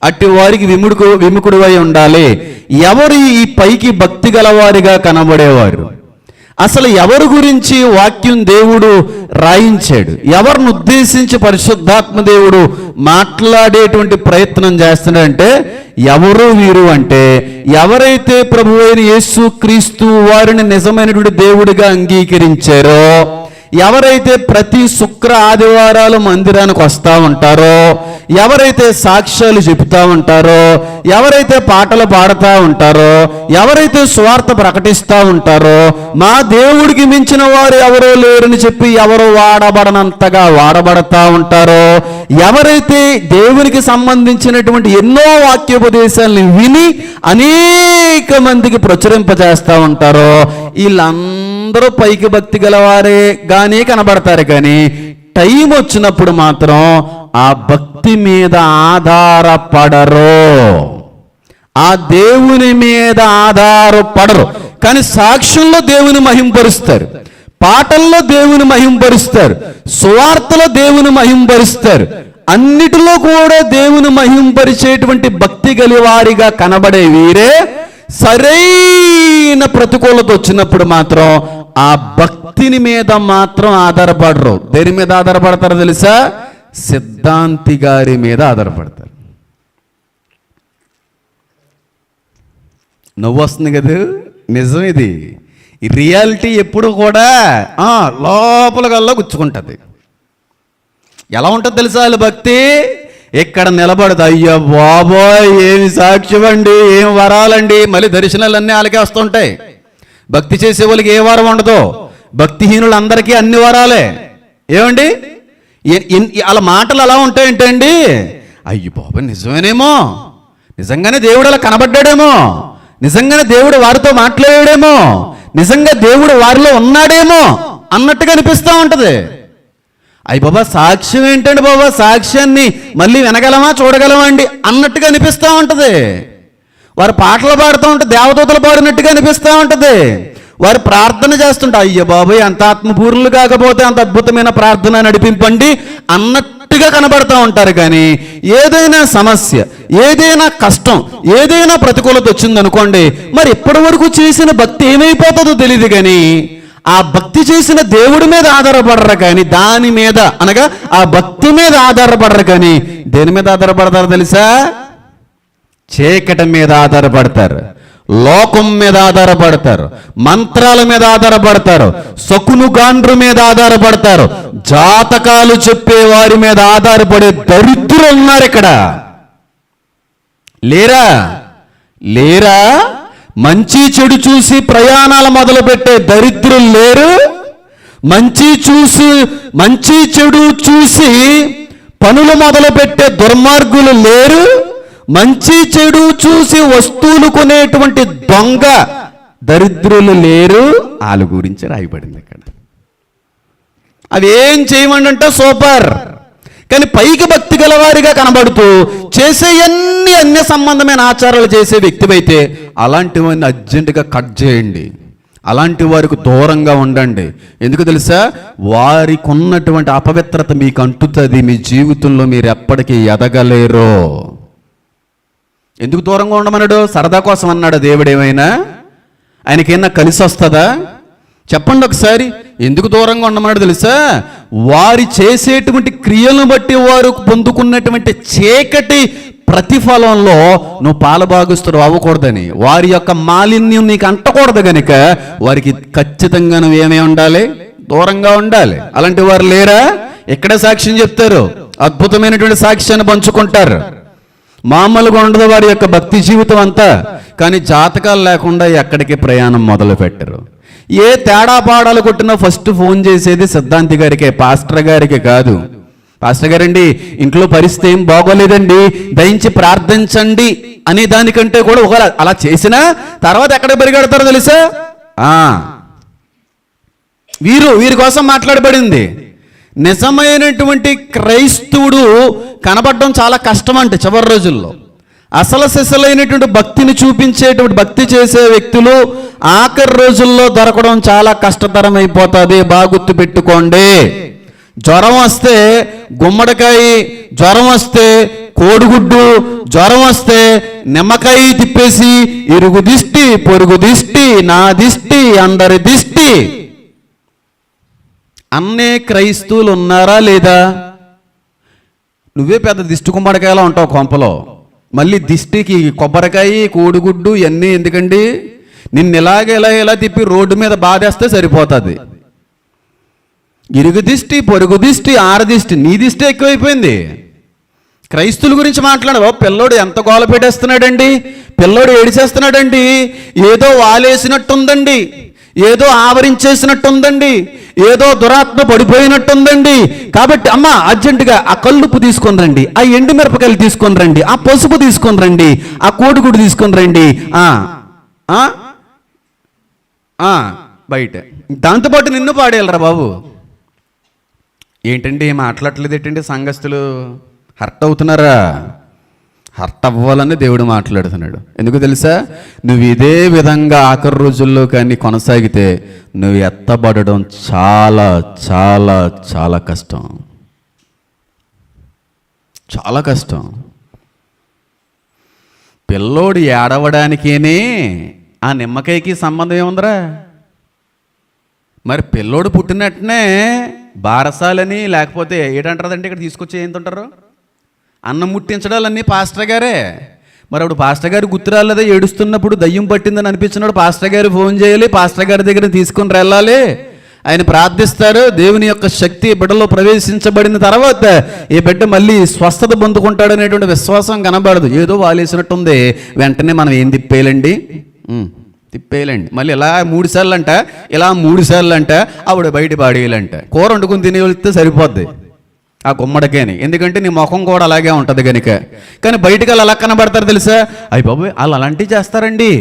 A: అట్టి వారికి విముఖుడువై ఉండాలి. ఎవరు ఈ పైకి భక్తి గలవారిగా కనబడేవారు? అసలు ఎవరి గురించి వాక్యం దేవుడు రాయించాడు? ఎవరిని ఉద్దేశించి పరిశుద్ధాత్మ దేవుడు మాట్లాడేటువంటి ప్రయత్నం చేస్తున్నాడంటే, ఎవరు వీరు అంటే, ఎవరైతే ప్రభువైన యేసు క్రీస్తు వారిని నిజమైనటువంటి దేవుడిగా అంగీకరించారో, ఎవరైతే ప్రతి శుక్ర ఆదివారాలు మందిరానికి వస్తూ ఉంటారో, ఎవరైతే సాక్ష్యాలు చెబుతూ ఉంటారో, ఎవరైతే పాటలు పాడుతూ ఉంటారో, ఎవరైతే సువార్త ప్రకటిస్తూ ఉంటారో, మా దేవుడికి మించిన వారు ఎవరో లేరని చెప్పి ఎవరు వాడబడనంతగా వాడబడతా ఉంటారో, ఎవరైతే దేవునికి సంబంధించినటువంటి ఎన్నో వాక్యోపదేశాలను విని అనేక మందికి ప్రచురింపజేస్తూ ఉంటారో, వీళ్ళందరూ పైకి భక్తి గలవారే గానే కనబడతారు. కానీ టైం వచ్చినప్పుడు మాత్రం ఆ భక్తి మీద ఆధారపడరు, ఆ దేవుని మీద ఆధారపడరు. కానీ సాక్ష్యంలో దేవుని మహింపరుస్తారు, పాటల్లో దేవుని మహింపరుస్తారు, సువార్తలో దేవుని మహింపరుస్తారు. అన్నిటిలో కూడా దేవుని మహింపరిచేటువంటి భక్తి గలివారిగా కనబడే వీరే సరైన ప్రతికూలత వచ్చినప్పుడు మాత్రం ఆ భక్తిని మీద మాత్రం ఆధారపడరు. దేని మీద ఆధారపడతారో తెలుసా? సిద్ధాంతి గారి మీద ఆధారపడతారు. నవ్వు వస్తుంది కదా, నిజం ఇది. ఈ రియాలిటీ ఎప్పుడు కూడా లోపల గల్లా గుచ్చుకుంటుంది. ఎలా ఉంటుంది తెలుసా వాళ్ళ భక్తి? ఇక్కడ నిలబడదు, అయ్యో బాబోయ్ ఏమి సాక్ష్యం అండి, ఏం వరాలండి. మళ్ళీ దర్శనాలన్నీ వాళ్ళకే వస్తుంటాయి. భక్తి చేసే వాళ్ళకి ఏ వరం ఉండదు, భక్తిహీనులందరికీ అన్ని వరాలే. ఏమండి వాళ్ళ మాటలు ఎలా ఉంటాయంటే అండి, అయ్యి బాబు నిజమేనేమో, నిజంగానే దేవుడు అలా కనబడ్డాడేమో, నిజంగానే దేవుడు వారితో మాట్లాడాడేమో, నిజంగా దేవుడు వారిలో ఉన్నాడేమో అన్నట్టుగా అనిపిస్తూ ఉంటుంది. అయ్యి బాబా సాక్ష్యం ఏంటండి బాబా, సాక్ష్యాన్ని మళ్ళీ వినగలమా చూడగలమా అండి అన్నట్టుగా అనిపిస్తూ ఉంటుంది. వారు పాటలు పాడుతూ ఉంటే దేవదూతలు పాడినట్టుగా అనిపిస్తూ ఉంటుంది. వారు ప్రార్థన చేస్తుంటే అయ్య బాబాయ్ అంత ఆత్మపూర్ణులు కాకపోతే అంత అద్భుతమైన ప్రార్థన నడిపింపండి అన్నట్టుగా కనబడుతూ ఉంటారు. కానీ ఏదైనా సమస్య, ఏదైనా కష్టం, ఏదైనా ప్రతికూలత వచ్చిందనుకోండి, మరి ఇప్పటి వరకు చేసిన భక్తి ఏమైపోతుందో తెలియదు. కానీ ఆ భక్తి చేసిన దేవుడి మీద ఆధారపడరు, కానీ దాని మీద అనగా ఆ భక్తి మీద ఆధారపడరు. కానీ దేని మీద ఆధారపడతారో తెలుసా? చీకటి మీద ఆధారపడతారు, లోకం మీద ఆధారపడతారు, మంత్రాల మీద ఆధారపడతారు, శకునుగాండ్రు మీద ఆధారపడతారు, జాతకాలు చెప్పే వారి మీద ఆధారపడే దరిద్రులు ఉన్నారు ఇక్కడ. లేరా లేరా మంచి చెడు చూసి ప్రయాణాలు మొదలు పెట్టే దరిద్రులు లేరు? మంచి చెడు చూసి పనులు మొదలు పెట్టే దుర్మార్గులు లేరు? మంచి చెడు చూసి వస్తువులు కొనేటువంటి దొంగ దరిద్రులు లేరు? వాళ్ళ గురించి రాయబడింది ఇక్కడ. అవి ఏం చేయమంటే సూపర్, కానీ పైకి భక్తి గలవారిగా కనబడుతూ చేసే అన్య సంబంధమైన ఆచారాలు చేసే వ్యక్తివైతే అలాంటివన్నీ అర్జెంటుగా కట్ చేయండి, అలాంటి వారికి దూరంగా ఉండండి. ఎందుకు తెలుసా? వారికి ఉన్నటువంటి అపవిత్రత మీకు అంటుతుంది, మీ జీవితంలో మీరు ఎప్పటికీ ఎదగలేరు. ఎందుకు దూరంగా ఉండమన్నాడు? సరదా కోసం అన్నాడు దేవుడు? ఏమైనా ఆయనకైనా కలిసి వస్తుందా? చెప్పండి ఒకసారి. ఎందుకు దూరంగా ఉండమన్నాడు తెలుసా? వారి చేసేటువంటి క్రియలను బట్టి వారు పొందుకున్నటువంటి చీకటి ప్రతిఫలంలో నువ్వు పాలభాగస్తుడు అవ్వకూడదని, వారి యొక్క మాలిన్యం నీకు అంటకూడదు కనుక వారికి ఖచ్చితంగా నువ్వు ఏమై ఉండాలి? దూరంగా ఉండాలి. అలాంటి వారు లేరా? ఎక్కడే సాక్ష్యం చెప్తారు, అద్భుతమైనటువంటి సాక్ష్యాన్ని పంచుకుంటారు. మామూలుగా ఉండదు వారి యొక్క భక్తి జీవితం అంతా. కానీ జాతకాలు లేకుండా ఎక్కడికి ప్రయాణం మొదలు పెట్టరు. ఏ తేడా పాడాలు కొట్టినా ఫస్ట్ ఫోన్ చేసేది సిద్ధాంతి గారికే, పాస్టర్ గారికి కాదు. పాస్టర్ గారండి ఇంట్లో పరిస్థితి ఏం బాగోలేదండి, దయించి ప్రార్థించండి అనే దానికంటే కూడా ఒకవేళ అలా చేసినా తర్వాత ఎక్కడికి పరిగెడతారో తెలుసా? వీరి కోసం మాట్లాడబడింది. నిజమైనటువంటి క్రైస్తవుడు కనబడడం చాలా కష్టం అంటే చివరి రోజుల్లో. అసలు సిసలైనటువంటి భక్తిని చూపించేటువంటి భక్తి చేసే వ్యక్తులు ఆఖరి రోజుల్లో దొరకడం చాలా కష్టతరం అయిపోతుంది. బాగా గుర్తు పెట్టుకోండి. జ్వరం వస్తే గుమ్మడికాయ, జ్వరం వస్తే కోడిగుడ్డు, జ్వరం వస్తే నిమ్మకాయ తిప్పేసి ఇరుగు దిష్టి, పొరుగు దిష్టి, నా దిష్టి, అందరి దిష్టి అన్నే క్రైస్తవులు ఉన్నారా లేదా? నువ్వే పెద్ద దిష్టి గుమ్మడికాయలా ఉంటావు కొంపలో. మళ్ళీ దిష్టికి కొబ్బరికాయ, కోడిగుడ్డు ఇవన్నీ ఎందుకండి? నిన్ను ఇలా తిప్పి రోడ్డు మీద బాధేస్తే సరిపోతుంది. ఇరుగు దిష్టి, పొరుగు దిష్టి, ఆరదిష్టి, నీ దిష్టి ఎక్కువైపోయింది. క్రైస్తువుల గురించి మాట్లాడవా? పిల్లోడు ఎంత గోల పెట్టేస్తున్నాడండి, పిల్లోడు ఏడిచేస్తున్నాడండి, ఏదో వాలేసినట్టుందండి, ఏదో ఆవరించేసినట్టుందండి, ఏదో దురాత్మ పడిపోయినట్టుందండి. కాబట్టి అమ్మ అర్జెంటుగా ఆ కల్లుపు తీసుకొని రండి, ఆ ఎండు మిరపకాయలు తీసుకొని రండి, ఆ పసుపు తీసుకొని రండి, ఆ కోడిగుడ్డు తీసుకొని రండి. బయట దాంతోపాటు నిన్ను పాడేయాలరా బాబు. ఏంటండి మాట్లాడలేదు ఏంటండి? సంఘస్థులు హర్ట్ అవుతున్నారా? హర్ట్ అవ్వాలని దేవుడు మాట్లాడుతున్నాడు. ఎందుకు తెలుసా? నువ్వు ఇదే విధంగా ఆఖరి రోజుల్లో కానీ కొనసాగితే నువ్వు ఎత్తబడడం చాలా చాలా చాలా కష్టం, చాలా కష్టం. పిల్లోడు ఏడవడానికేనే ఆ నిమ్మకాయకి సంబంధం ఏముందిరా? మరి పిల్లోడు పుట్టినట్టునే బారసాలని లేకపోతే ఏంటంటారంటే ఇక్కడ తీసుకొచ్చి ఏంటుంటారు? అన్నం ముట్టించడాలన్నీ పాస్టర్ గారే. మరి అప్పుడు పాస్టర్ గారు గుర్తురాలేదా? ఏడుస్తున్నప్పుడు దయ్యం పట్టిందని అనిపించినప్పుడు పాస్టర్ గారు ఫోన్ చేయాలి, పాస్టర్ గారి దగ్గర తీసుకొని వెళ్ళాలి, ఆయన ప్రార్థిస్తారు. దేవుని యొక్క శక్తి బిడ్డలో ప్రవేశించబడిన తర్వాత ఈ బిడ్డ మళ్ళీ స్వస్థత పొందుకుంటాడు అనేటువంటి విశ్వాసం కనబడదు. ఏదో వాలేసినట్టుంది, వెంటనే మనం ఏం తిప్పేయాలండి? తిప్పేయాలండి. మళ్ళీ ఇలా 3 సార్లు అంట, ఇలా 3 సార్లు అంట, ఆవిడ బయట పాడేయాలంట. కూర వండుకుని తినే వెళ్తే సరిపోద్ది. ఆ గుమ్మడికాయని. ఎందుకంటే నీ ముఖం కూడా అలాగే ఉంటుంది కనుక. కానీ బయటకు వాళ్ళు అలా కనబడతారు తెలుసా? అయ్యి బాబు వాళ్ళు అలాంటివి చేస్తారండి.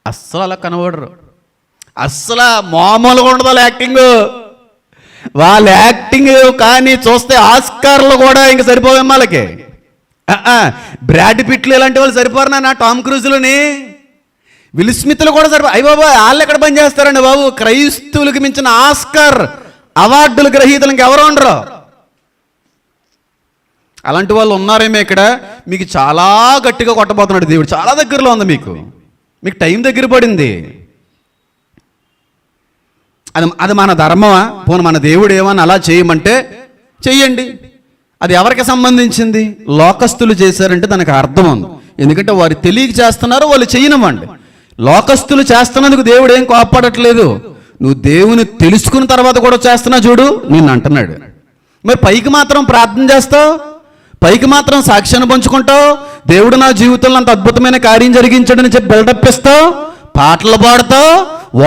A: అస్సలు అలా కనబడరు. అస్సలు మామూలుగా ఉండదు వాళ్ళ యాక్టింగ్. వాళ్ళ యాక్టింగ్ కానీ చూస్తే ఆస్కార్లు కూడా ఇంక సరిపోవేం వాళ్ళకి. బ్రాడ్ పిట్లు ఇలాంటి వాళ్ళు సరిపోరు నా టామ్ క్రూజ్లోని. విల్ స్మిత్లు కూడా సరిపో. అయ్యి బాబు వాళ్ళు ఎక్కడ పని చేస్తారండి బాబు? క్రైస్తవులకు మించిన ఆస్కార్ అవార్డుల గ్రహీతలకు ఎవరు ఉండరు. అలాంటి వాళ్ళు ఉన్నారేమో ఇక్కడ. మీకు చాలా గట్టిగా కొట్టబోతున్నాడు దేవుడు. చాలా దగ్గరలో ఉంది మీకు టైం దగ్గర పడింది. అది మన ధర్మమా? పోను మన దేవుడు ఏమని అలా చేయమంటే చెయ్యండి. అది ఎవరికి సంబంధించింది? లోకస్తులు చేశారంటే దానికి అర్థం ఉంది. ఎందుకంటే వారు తెలియక చేస్తున్నారు, వాళ్ళు చెయ్యనివ్వండి. లోకస్తులు చేస్తున్నందుకు దేవుడు ఏం కోపడట్లేదు. నువ్వు దేవుని తెలుసుకున్న తర్వాత కూడా చేస్తున్నా చూడు నిన్ను అంటున్నాడు. మరి పైకి మాత్రం ప్రార్థన చేస్తావు, పైకి మాత్రం సాక్ష్యాన్ని పంచుకుంటావు, దేవుడు నా జీవితంలో అంత అద్భుతమైన కార్యం జరిగించాడని చెప్పి బిల్డప్ ఇస్తావు, పాటలు పాడతావు,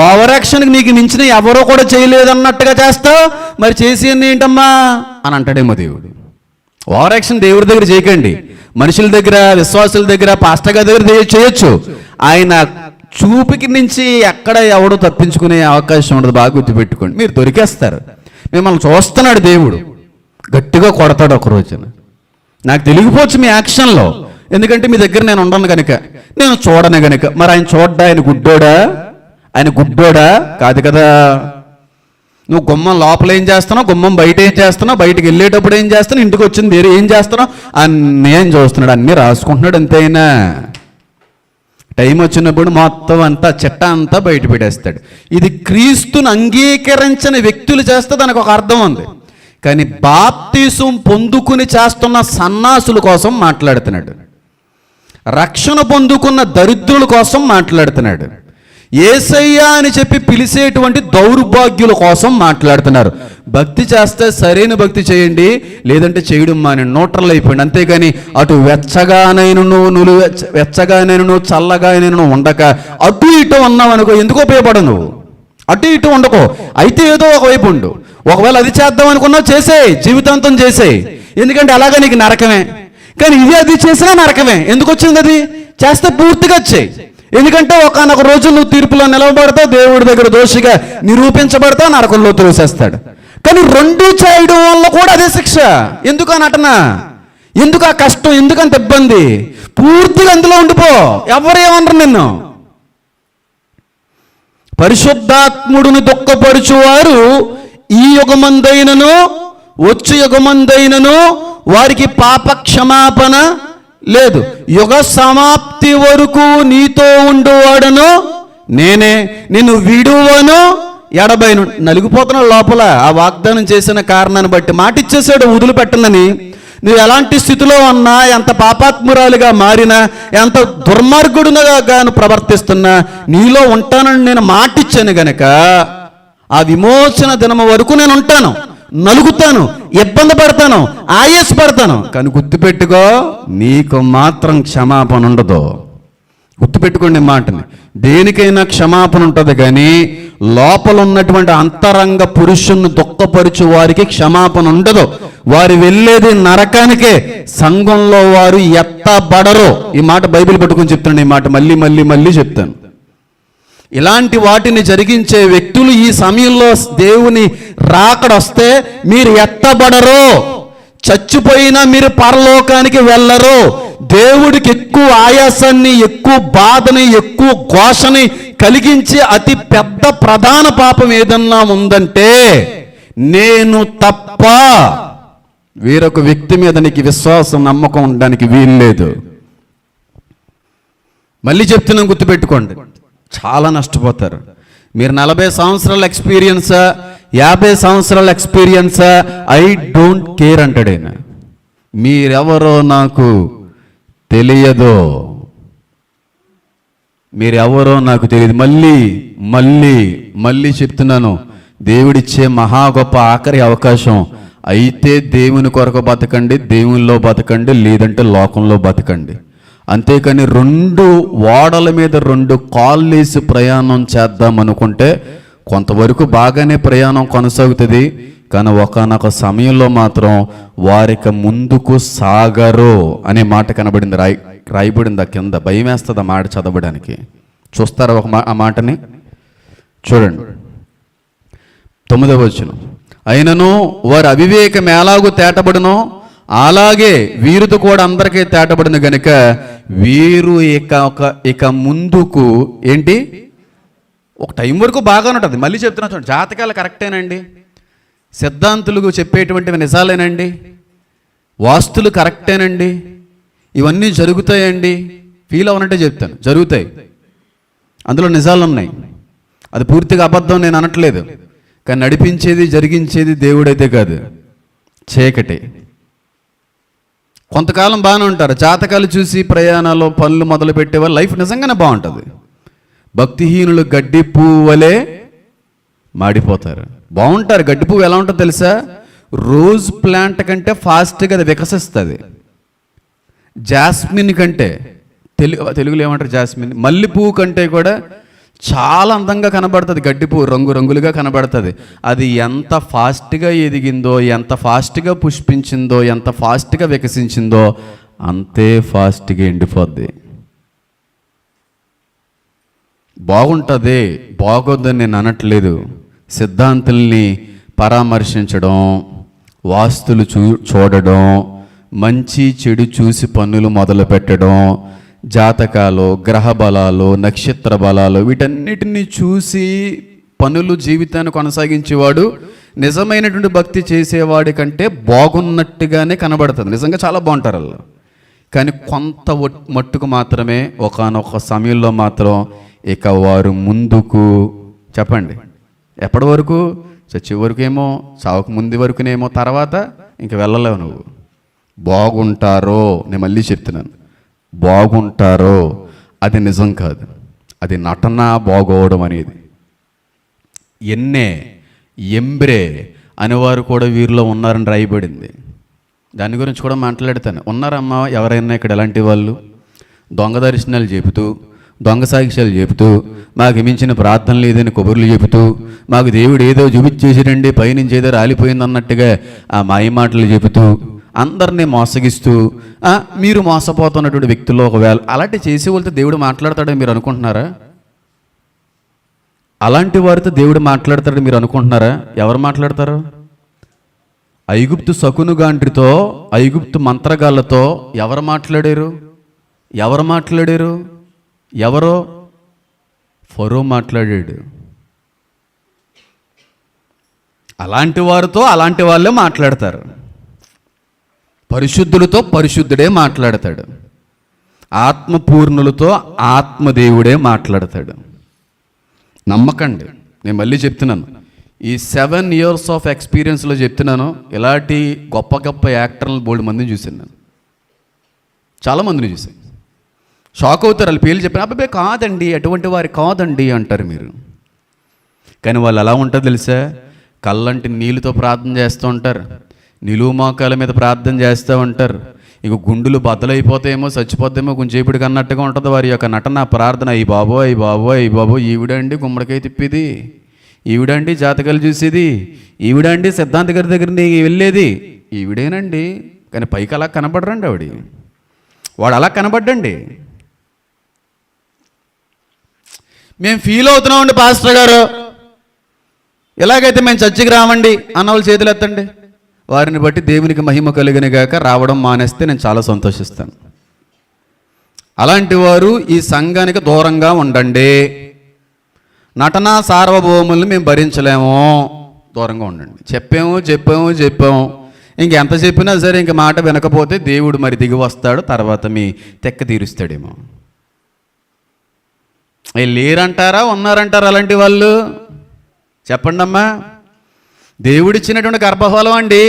A: ఓవర్ యాక్షన్కి నీకు మించిన ఎవరో కూడా చేయలేదన్నట్టుగా చేస్తావు. మరి చేసి ఏంటమ్మా అని అంటాడేమో దేవుడు. ఓవర్ యాక్షన్ దేవుడి దగ్గర చేయకండి. మనుషుల దగ్గర, విశ్వాసుల దగ్గర, పాస్టర్ గారి దగ్గర చేయొచ్చు. ఆయన చూపుకి నుంచి ఎక్కడ ఎవడో తప్పించుకునే అవకాశం ఉండదు. బాగా గుర్తుపెట్టుకోండి. మీరు దొరికేస్తారు. మిమ్మల్ని చూస్తున్నాడు దేవుడు, గట్టిగా కొడతాడు ఒక రోజున. నాకు తెలియకపోవచ్చు మీ యాక్షన్లో, ఎందుకంటే మీ దగ్గర నేను ఉండను కనుక, నేను చూడను కనుక. మరి ఆయన చూడ్డా? ఆయన గుడ్డోడా? ఆయన గుడ్డోడా? కాదు కదా. నువ్వు గుమ్మం లోపల ఏం చేస్తున్నావు, గుమ్మం బయట ఏం చేస్తున్నావు, బయటకు వెళ్ళేటప్పుడు ఏం చేస్తున్నావు, ఇంటికి వచ్చింది వేరే ఏం చేస్తున్నావు, అన్నీ ఏం చూస్తున్నాడు, అన్నీ రాసుకుంటున్నాడు. అంతేనా? టైం వచ్చినప్పుడు మొత్తం అంతా చిట్ట అంతా బయట పెట్టేస్తాడు. ఇది క్రీస్తుని అంగీకరించని వ్యక్తులు చేస్తే దానికి ఒక అర్థం ఉంది. కానీ బాప్తీసం పొందుకుని చేస్తున్న సన్నాసుల కోసం మాట్లాడుతున్నాడు. రక్షణ పొందుకున్న దరిద్రుల కోసం మాట్లాడుతున్నాడు. యేసయ్య అని చెప్పి పిలిచేటువంటి దౌర్భాగ్యుల కోసం మాట్లాడుతున్నారు. భక్తి చేస్తే సరైన భక్తి చేయండి, లేదంటే చేయడం మాని న్యూట్రల్ అయిపోయింది. అంతేగాని అటు వెచ్చగానైనను చల్లగానైనను ఉండక అటు ఇటు ఉన్నావు అనుకో, ఎందుకు ఉపయోగపడవు నువ్వు. అటు ఇటు ఉండకో. అయితే ఏదో ఒకవైపు ఉండు. ఒకవేళ అది చేద్దాం అనుకున్నావు, చేసేయి, జీవితాంతం చేసేయి. ఎందుకంటే అలాగే నీకు నరకమే. కానీ ఇది అది చేసినా నరకమే. ఎందుకు వచ్చింది? అది చేస్తే పూర్తిగా వచ్చేయి. ఎందుకంటే ఒకనొక రోజు నువ్వు తీర్పులో నిలవబడతావు, దేవుడి దగ్గర దోషిగా నిరూపించబడతావు, నరకంలో తోసేస్తాడు. కానీ రెండు చేయడం వల్ల కూడా అదే శిక్ష. ఎందుకు ఆ నటన, ఎందుకు ఆ కష్టం, ఎందుకంత ఇబ్బంది? పూర్తిగా అందులో ఉండిపో, ఎవరేమనరు నిన్ను. పరిశుద్ధాత్ముడిని దుఃఖపరుచువారు ఈ యుగమందైనను వచ్చు యుగమందైనను వారికి పాప క్షమాపణ లేదు. యుగ సమాప్తి వరకు నీతో ఉండువాడను నేనే, నిన్ను విడువను ఎడబైను. నలిగిపోతున్న లోపల ఆ వాగ్దానం చేసిన కారణాన్ని బట్టి మాట ఇచ్చేసాడు వదిలిపెట్టనని. నువ్వు ఎలాంటి స్థితిలో ఉన్నా, ఎంత పాపాత్మురాలుగా మారినా, ఎంత దుర్మార్గుడుగా ప్రవర్తిస్తున్నా నీలో ఉంటానని నేను మాటిచ్చాను గనక ఆ విమోచన దినము వరకు నేను ఉంటాను, నలుగుతాను, ఇబ్బంది పడతాను, ఆయాసపడతాను. కానీ గుర్తుపెట్టుకో, నీకు మాత్రం క్షమాపణ ఉండదు. గుర్తుపెట్టుకోండి మాటని. దేనికైనా క్షమాపణ ఉంటుంది, కానీ లోపల ఉన్నటువంటి అంతరంగ పురుషుణ్ణి దుఃఖపరుచు వారికి క్షమాపణ ఉండదు. వారు వెళ్ళేది నరకానికే. సంఘంలో వారు ఎత్తబడరు. ఈ మాట బైబిల్ పట్టుకొని చెప్తాను. ఈ మాట మళ్ళీ మళ్ళీ మళ్ళీ చెప్తాను. ఇలాంటి వాటిని జరిగించే వ్యక్తులు ఈ సమయంలో దేవుని రాకడొస్తే మీరు ఎత్తబడరు. చచ్చిపోయినా మీరు పరలోకానికి వెళ్ళరు. దేవుడికి ఎక్కువ ఆయాసాన్ని, ఎక్కువ బాధని, ఎక్కువ ఘోషని కలిగించే అతి పెద్ద ప్రధాన పాపం ఏదన్నా ఉందంటే నేను తప్ప వేరొక వ్యక్తి మీద నీకు విశ్వాసం, నమ్మకం ఉండడానికి వీల్లేదు. మళ్ళీ చెప్తున్నాను, గుర్తుపెట్టుకోండి. చాలా నష్టపోతారు. మీరు 40 సంవత్సరాల ఎక్స్పీరియన్సా, 50 సంవత్సరాల ఎక్స్పీరియన్సా, ఐ డోంట్ కేర్ అంటాడు ఆయన. మీరెవరో నాకు తెలియదు, మీరెవరో నాకు తెలియదు. మళ్ళీ మళ్ళీ మళ్ళీ చెప్తున్నాను, దేవుడిచ్చే మహా గొప్ప ఆఖరి అవకాశం. అయితే దేవుని కొరకు బతకండి, దేవునిలో బతకండి, లేదంటే లోకంలో బతకండి. అంతేకాని 2 ఓడల మీద 2 కాళ్ళేసి ప్రయాణం చేద్దాం అనుకుంటే కొంతవరకు బాగానే ప్రయాణం కొనసాగుతుంది. కానీ ఒకానొక సమయంలో మాత్రం వారికి ముందుకు సాగరు అనే మాట కనబడింది, రాయబడింది ఆ కింద. భయం వేస్తుంది ఆ మాట చదవడానికి. చూస్తారా ఆ మాటని? చూడండి 9వ వచనం. అయినను వారి అవివేకం ఎలాగూ తేటబడునో అలాగే వీరితో కూడా అందరికీ తేటబడిన గనుక వీరు ఇక ముందుకు ఏంటి, ఒక టైం వరకు బాగానే ఉంటుంది. మళ్ళీ చెప్తున్నా చూడండి, జాతకాలు కరెక్టేనండి, సిద్ధాంతులు చెప్పేటువంటివి నిజాలేనండి, వాస్తులు కరెక్టేనండి, ఇవన్నీ జరుగుతాయండి, ఫీల్ అవనంటే చెప్తాను, జరుగుతాయి, అందులో నిజాలు ఉన్నాయి. అది పూర్తిగా అబద్ధం నేను అనట్లేదు, కానీ నడిపించేది జరిగించేది దేవుడైతే కాదు, చీకటి. కొంతకాలం బాగానే ఉంటారు, జాతకాలు చూసి ప్రయాణాలు పనులు మొదలు పెట్టేవాళ్ళు లైఫ్ నిజంగానే బాగుంటుంది. భక్తిహీనులు గడ్డి పువ్వు వలె మాడిపోతారు. బాగుంటారు. గడ్డి పువ్వు ఎలా ఉంటుందో తెలుసా? రోజ్ ప్లాంట్ కంటే ఫాస్ట్గా అది వికసిస్తుంది. జాస్మిన్ కంటే, తెలుగులో ఏమంటారు జాస్మిన్, మల్లె పువ్వు కంటే కూడా చాలా అందంగా కనబడుతుంది. గడ్డి పువ్వు రంగురంగులుగా కనబడుతుంది. అది ఎంత ఫాస్ట్గా ఎదిగిందో, ఎంత ఫాస్ట్గా పుష్పించిందో, ఎంత ఫాస్ట్గా వికసించిందో అంతే ఫాస్ట్గా ఎండిపోద్ది. బాగుంటుంది, బాగోద్దని నేను అనట్లేదు. సిద్ధాంతుల్ని పరామర్శించడం, వాస్తులు చూడడం, మంచి చెడు చూసి పనులు మొదలు పెట్టడం, జాతకాలు, గ్రహ బలాలు, నక్షత్ర బలాలు, వీటన్నిటిని చూసి పనులు జీవితాన్ని కొనసాగించేవాడు నిజమైనటువంటి భక్తి చేసేవాడి కంటే బాగున్నట్టుగానే కనబడుతుంది. నిజంగా చాలా బాగుంటారు వాళ్ళు. కానీ కొంత మట్టుకు మాత్రమే ఒకానొక సమయంలో మాత్రం ఇక వారు ముందుకు, చెప్పండి ఎప్పటి వరకు? చచ్చే వరకు ఏమో, చావకు ముందు వరకునేమో, తర్వాత ఇంక వెళ్ళలేవు నువ్వు. బాగుంటారో, నేను మళ్ళీ చెప్తున్నాను, బాగుంటారో అది నిజం కాదు, అది నటన. బాగోవడం అనేది ఎంబ్రే అనేవారు కూడా వీరిలో ఉన్నారని రాయబడింది. దాని గురించి కూడా మాట్లాడతాను. ఉన్నారమ్మా ఎవరైనా ఇక్కడ ఎలాంటి వాళ్ళు? దొంగ దర్శనాలు చెబుతూ, దొంగ సాక్ష్యాలు చెబుతూ, మాకు మించిన ప్రార్థన లేదని కబుర్లు చెబుతూ, మాకు దేవుడు ఏదో చూపించేసాడండి, పైనుంచి ఏదో రాలిపోయింది అన్నట్టుగా ఆ మాయ మాటలు చెబుతూ, అందరినీ మోసగిస్తూ, మీరు మోసపోతున్నటువంటి వ్యక్తుల్లో ఒకవేళ అలాంటి చేసే వాళ్ళతో దేవుడు మాట్లాడతాడని మీరు అనుకుంటున్నారా? అలాంటి వారితో దేవుడు మాట్లాడతాడని మీరు అనుకుంటున్నారా? ఎవరు మాట్లాడతారు? ఐగుప్తు శకునుగాండ్రితో, ఐగుప్తు మంత్రగాళ్ళతో ఎవరు మాట్లాడారు? ఎవరో ఫరో మాట్లాడాడు. అలాంటి వారితో అలాంటి వాళ్ళే మాట్లాడతారు. పరిశుద్ధులతో పరిశుద్ధుడే మాట్లాడతాడు. ఆత్మపూర్ణులతో ఆత్మదేవుడే మాట్లాడతాడు. నమ్మకండి, నేను మళ్ళీ చెప్తున్నాను, ఈ 7 years ఆఫ్ ఎక్స్పీరియన్స్లో చెప్తున్నాను. ఇలాంటి గొప్ప గొప్ప యాక్టర్లను బోల్డ్ మందిని చూశాను నేను, చాలామందిని చూశాను. షాక్ అవుతారు వాళ్ళ పేర్లు చెప్పిన, అబ్బాయి కాదండి, అటువంటి వారు కాదండి అంటారు మీరు. కానీ వాళ్ళు ఎలా ఉంటారో తెలుసా? కళ్ళంటి నీళ్ళతో ప్రార్థన చేస్తూ ఉంటారు, నిలువు మోకాల మీద ప్రార్థన చేస్తూ ఉంటారు. ఇక గుండెలు బద్దలైపోతాయేమో, చచ్చిపోతాయేమో కొంచెంసేపటికి అన్నట్టుగా ఉంటుంది వారి యొక్క నటన, ప్రార్థన. అయ్యి బాబో ఈవిడండి గుమ్మడికాయ తిప్పేది, ఈవిడండి జాతకాలు చూసేది, ఈవిడండి సిద్ధాంత గారి దగ్గర వెళ్ళేది, ఈవిడేనండి. కానీ పైకి అలా కనబడరండి వాడు అలా కనబడ్డండి. మేము ఫీల్ అవుతున్నామండి పాస్టర్ గారు, ఎలాగైతే మేము చర్చికి రామండి అన్నవాళ్ళు చేతులు ఎత్తండి. వారిని బట్టి దేవునికి మహిమ కలిగిన గాక. రావడం మానేస్తే నేను చాలా సంతోషిస్తాను. అలాంటి వారు ఈ సంఘానికి దూరంగా ఉండండి. నటనా సార్వభౌముల్ని మేము భరించలేము, దూరంగా ఉండండి. చెప్పాము. ఇంకెంత చెప్పినా సరే ఇంక మాట వినకపోతే దేవుడు మరి దిగి వస్తాడు, తర్వాత మీ తెక్క తీరుస్తాడేమో. లేరంటారా ఉన్నారంటారా అలాంటి వాళ్ళు? చెప్పండి అమ్మా. దేవుడిచ్చినటువంటి గర్భఫలం అండి,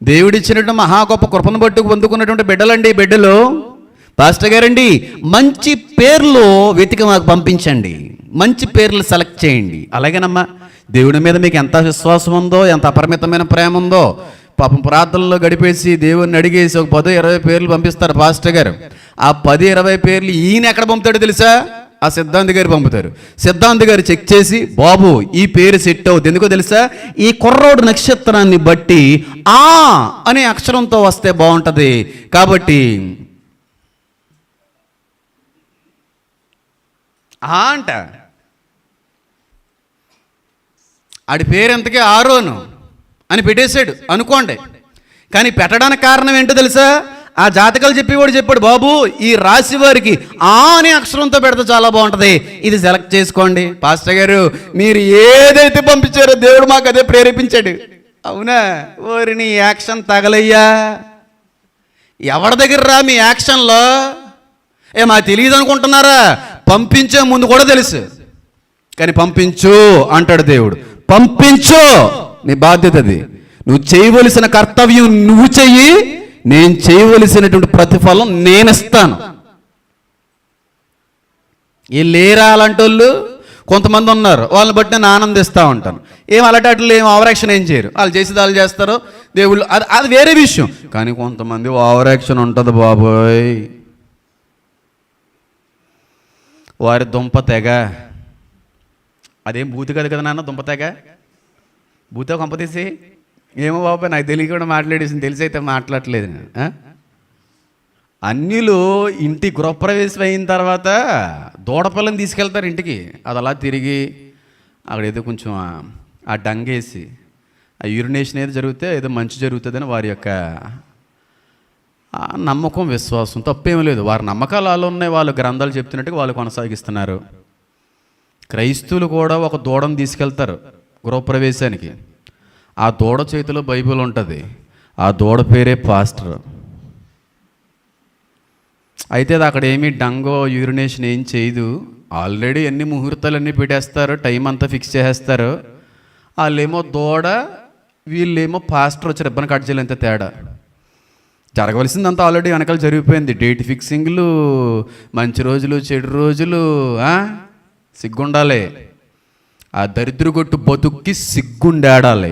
A: దేవుడిచ్చినటువంటి మహా గొప్ప కృపను బట్టి పొందుకున్నటువంటి బిడ్డలండి. బిడ్డలు పాస్టర్ గారండి, మంచి పేర్లు వెతికి మాకు పంపించండి, మంచి పేర్లు సెలెక్ట్ చేయండి. అలాగేనమ్మా, దేవుడి మీద మీకు ఎంత విశ్వాసం ఉందో, ఎంత అపరిమితమైన ప్రేమ ఉందో. పాపం ప్రార్థనలో గడిపేసి దేవుడిని అడిగేసి ఒక 10-20 పేర్లు పంపిస్తారు పాస్టర్ గారు. ఆ 10-20 పేర్లు ఈయన ఎక్కడ పంపుతాడో తెలుసా? ఆ సిద్ధాంతి గారు పంపుతారు. సిద్ధాంతి గారు చెక్ చేసి, బాబు ఈ పేరు సెట్ అవుతుంది. ఎందుకో తెలుసా? ఈ కుర్రోడు నక్షత్రాన్ని బట్టి ఆ అనే అక్షరంతో వస్తే బాగుంటుంది కాబట్టి ఆ అంట. ఆడి పేరు ఎంతకీ ఆరోను అని పెట్టేశాడు అనుకోండి. కానీ పెట్టడానికి కారణం ఏంటో తెలుసా? ఆ జాతకాలు చెప్పేవాడు చెప్పాడు, బాబు ఈ రాశి వారికి ఆ అనే అక్షరంతో పెడితే చాలా బాగుంటుంది, ఇది సెలెక్ట్ చేసుకోండి. పాస్టర్ గారు మీరు ఏదైతే పంపించారో దేవుడు మాకు అదే ప్రేరేపించాడు. అవునా? ఓరి నీ యాక్షన్ తగలయ్యా. ఎవరి దగ్గర రా మీ యాక్షన్లో? మాకు తెలియదు అనుకుంటున్నారా? పంపించే ముందు కూడా తెలుసు, కానీ పంపించు అంటాడు దేవుడు. పంపించు, నీ బాధ్యత అది. నువ్వు చేయవలసిన కర్తవ్యం నువ్వు చెయ్యి, నేను చేయవలసినటువంటి ప్రతిఫలం నేనిస్తాను. ఏ లేరా అలాంటి వాళ్ళు? కొంతమంది ఉన్నారు, వాళ్ళని బట్టి నేను ఆనందిస్తూ ఉంటాను. ఏం అలాంటి ఏం ఓవరాక్షన్ ఏం చేయరు, వాళ్ళు చేసేది వాళ్ళు చేస్తారు. దేవుళ్ళు అది వేరే విషయం. కానీ కొంతమంది ఓవరాక్షన్ ఉంటుంది బాబోయ్. వారి దుంప తెగ. అదేం బూతి కదా నాన్న, దుంప తెగ. బూతో కొంపతీసి ఏమో బాబా నాకు తెలియకుండా మాట్లాడేసింది, తెలిసి అయితే మాట్లాడలేదు. అన్యులు ఇంటి గృహప్రవేశం అయిన తర్వాత దూడపిల్లని తీసుకెళ్తారు ఇంటికి. అది అలా తిరిగి అక్కడ ఏదో కొంచెం ఆ డంగేసి ఆ యూరినేషన్ ఏదో జరిగితే ఏదో మంచి జరుగుతుందని వారి యొక్క నమ్మకం, విశ్వాసం. తప్పేమీ లేదు. వారి నమ్మకాలు వాళ్ళు ఉన్నాయి, వాళ్ళు గ్రంథాలు చెప్తున్నట్టుగా వాళ్ళు కొనసాగిస్తున్నారు. క్రైస్తవులు కూడా ఒక దూడను తీసుకెళ్తారు గృహప్రవేశానికి. ఆ దూడ చేతిలో బైబిల్ ఉంటుంది. ఆ దూడ పేరే పాస్టర్. అయితే అది అక్కడ ఏమీ డంగో యూరినేషన్ ఏం చేయదు. ఆల్రెడీ అన్ని ముహూర్తాలు అన్నీ పెట్టేస్తారు, టైం అంతా ఫిక్స్ చేసేస్తారు. వాళ్ళేమో దూడ, వీళ్ళేమో పాస్టర్ వచ్చి రిబ్బన్ కట్ చేయాలి. అంతే తేడా. జరగవలసిందంతా ఆల్రెడీ వెనకాల జరిగిపోయింది. డేట్ ఫిక్సింగ్లు, మంచి రోజులు, చెడు రోజులు. సిగ్గుండాలి. ఆ దరిద్రగొట్టు బతుక్కి సిగ్గుండాడాలి.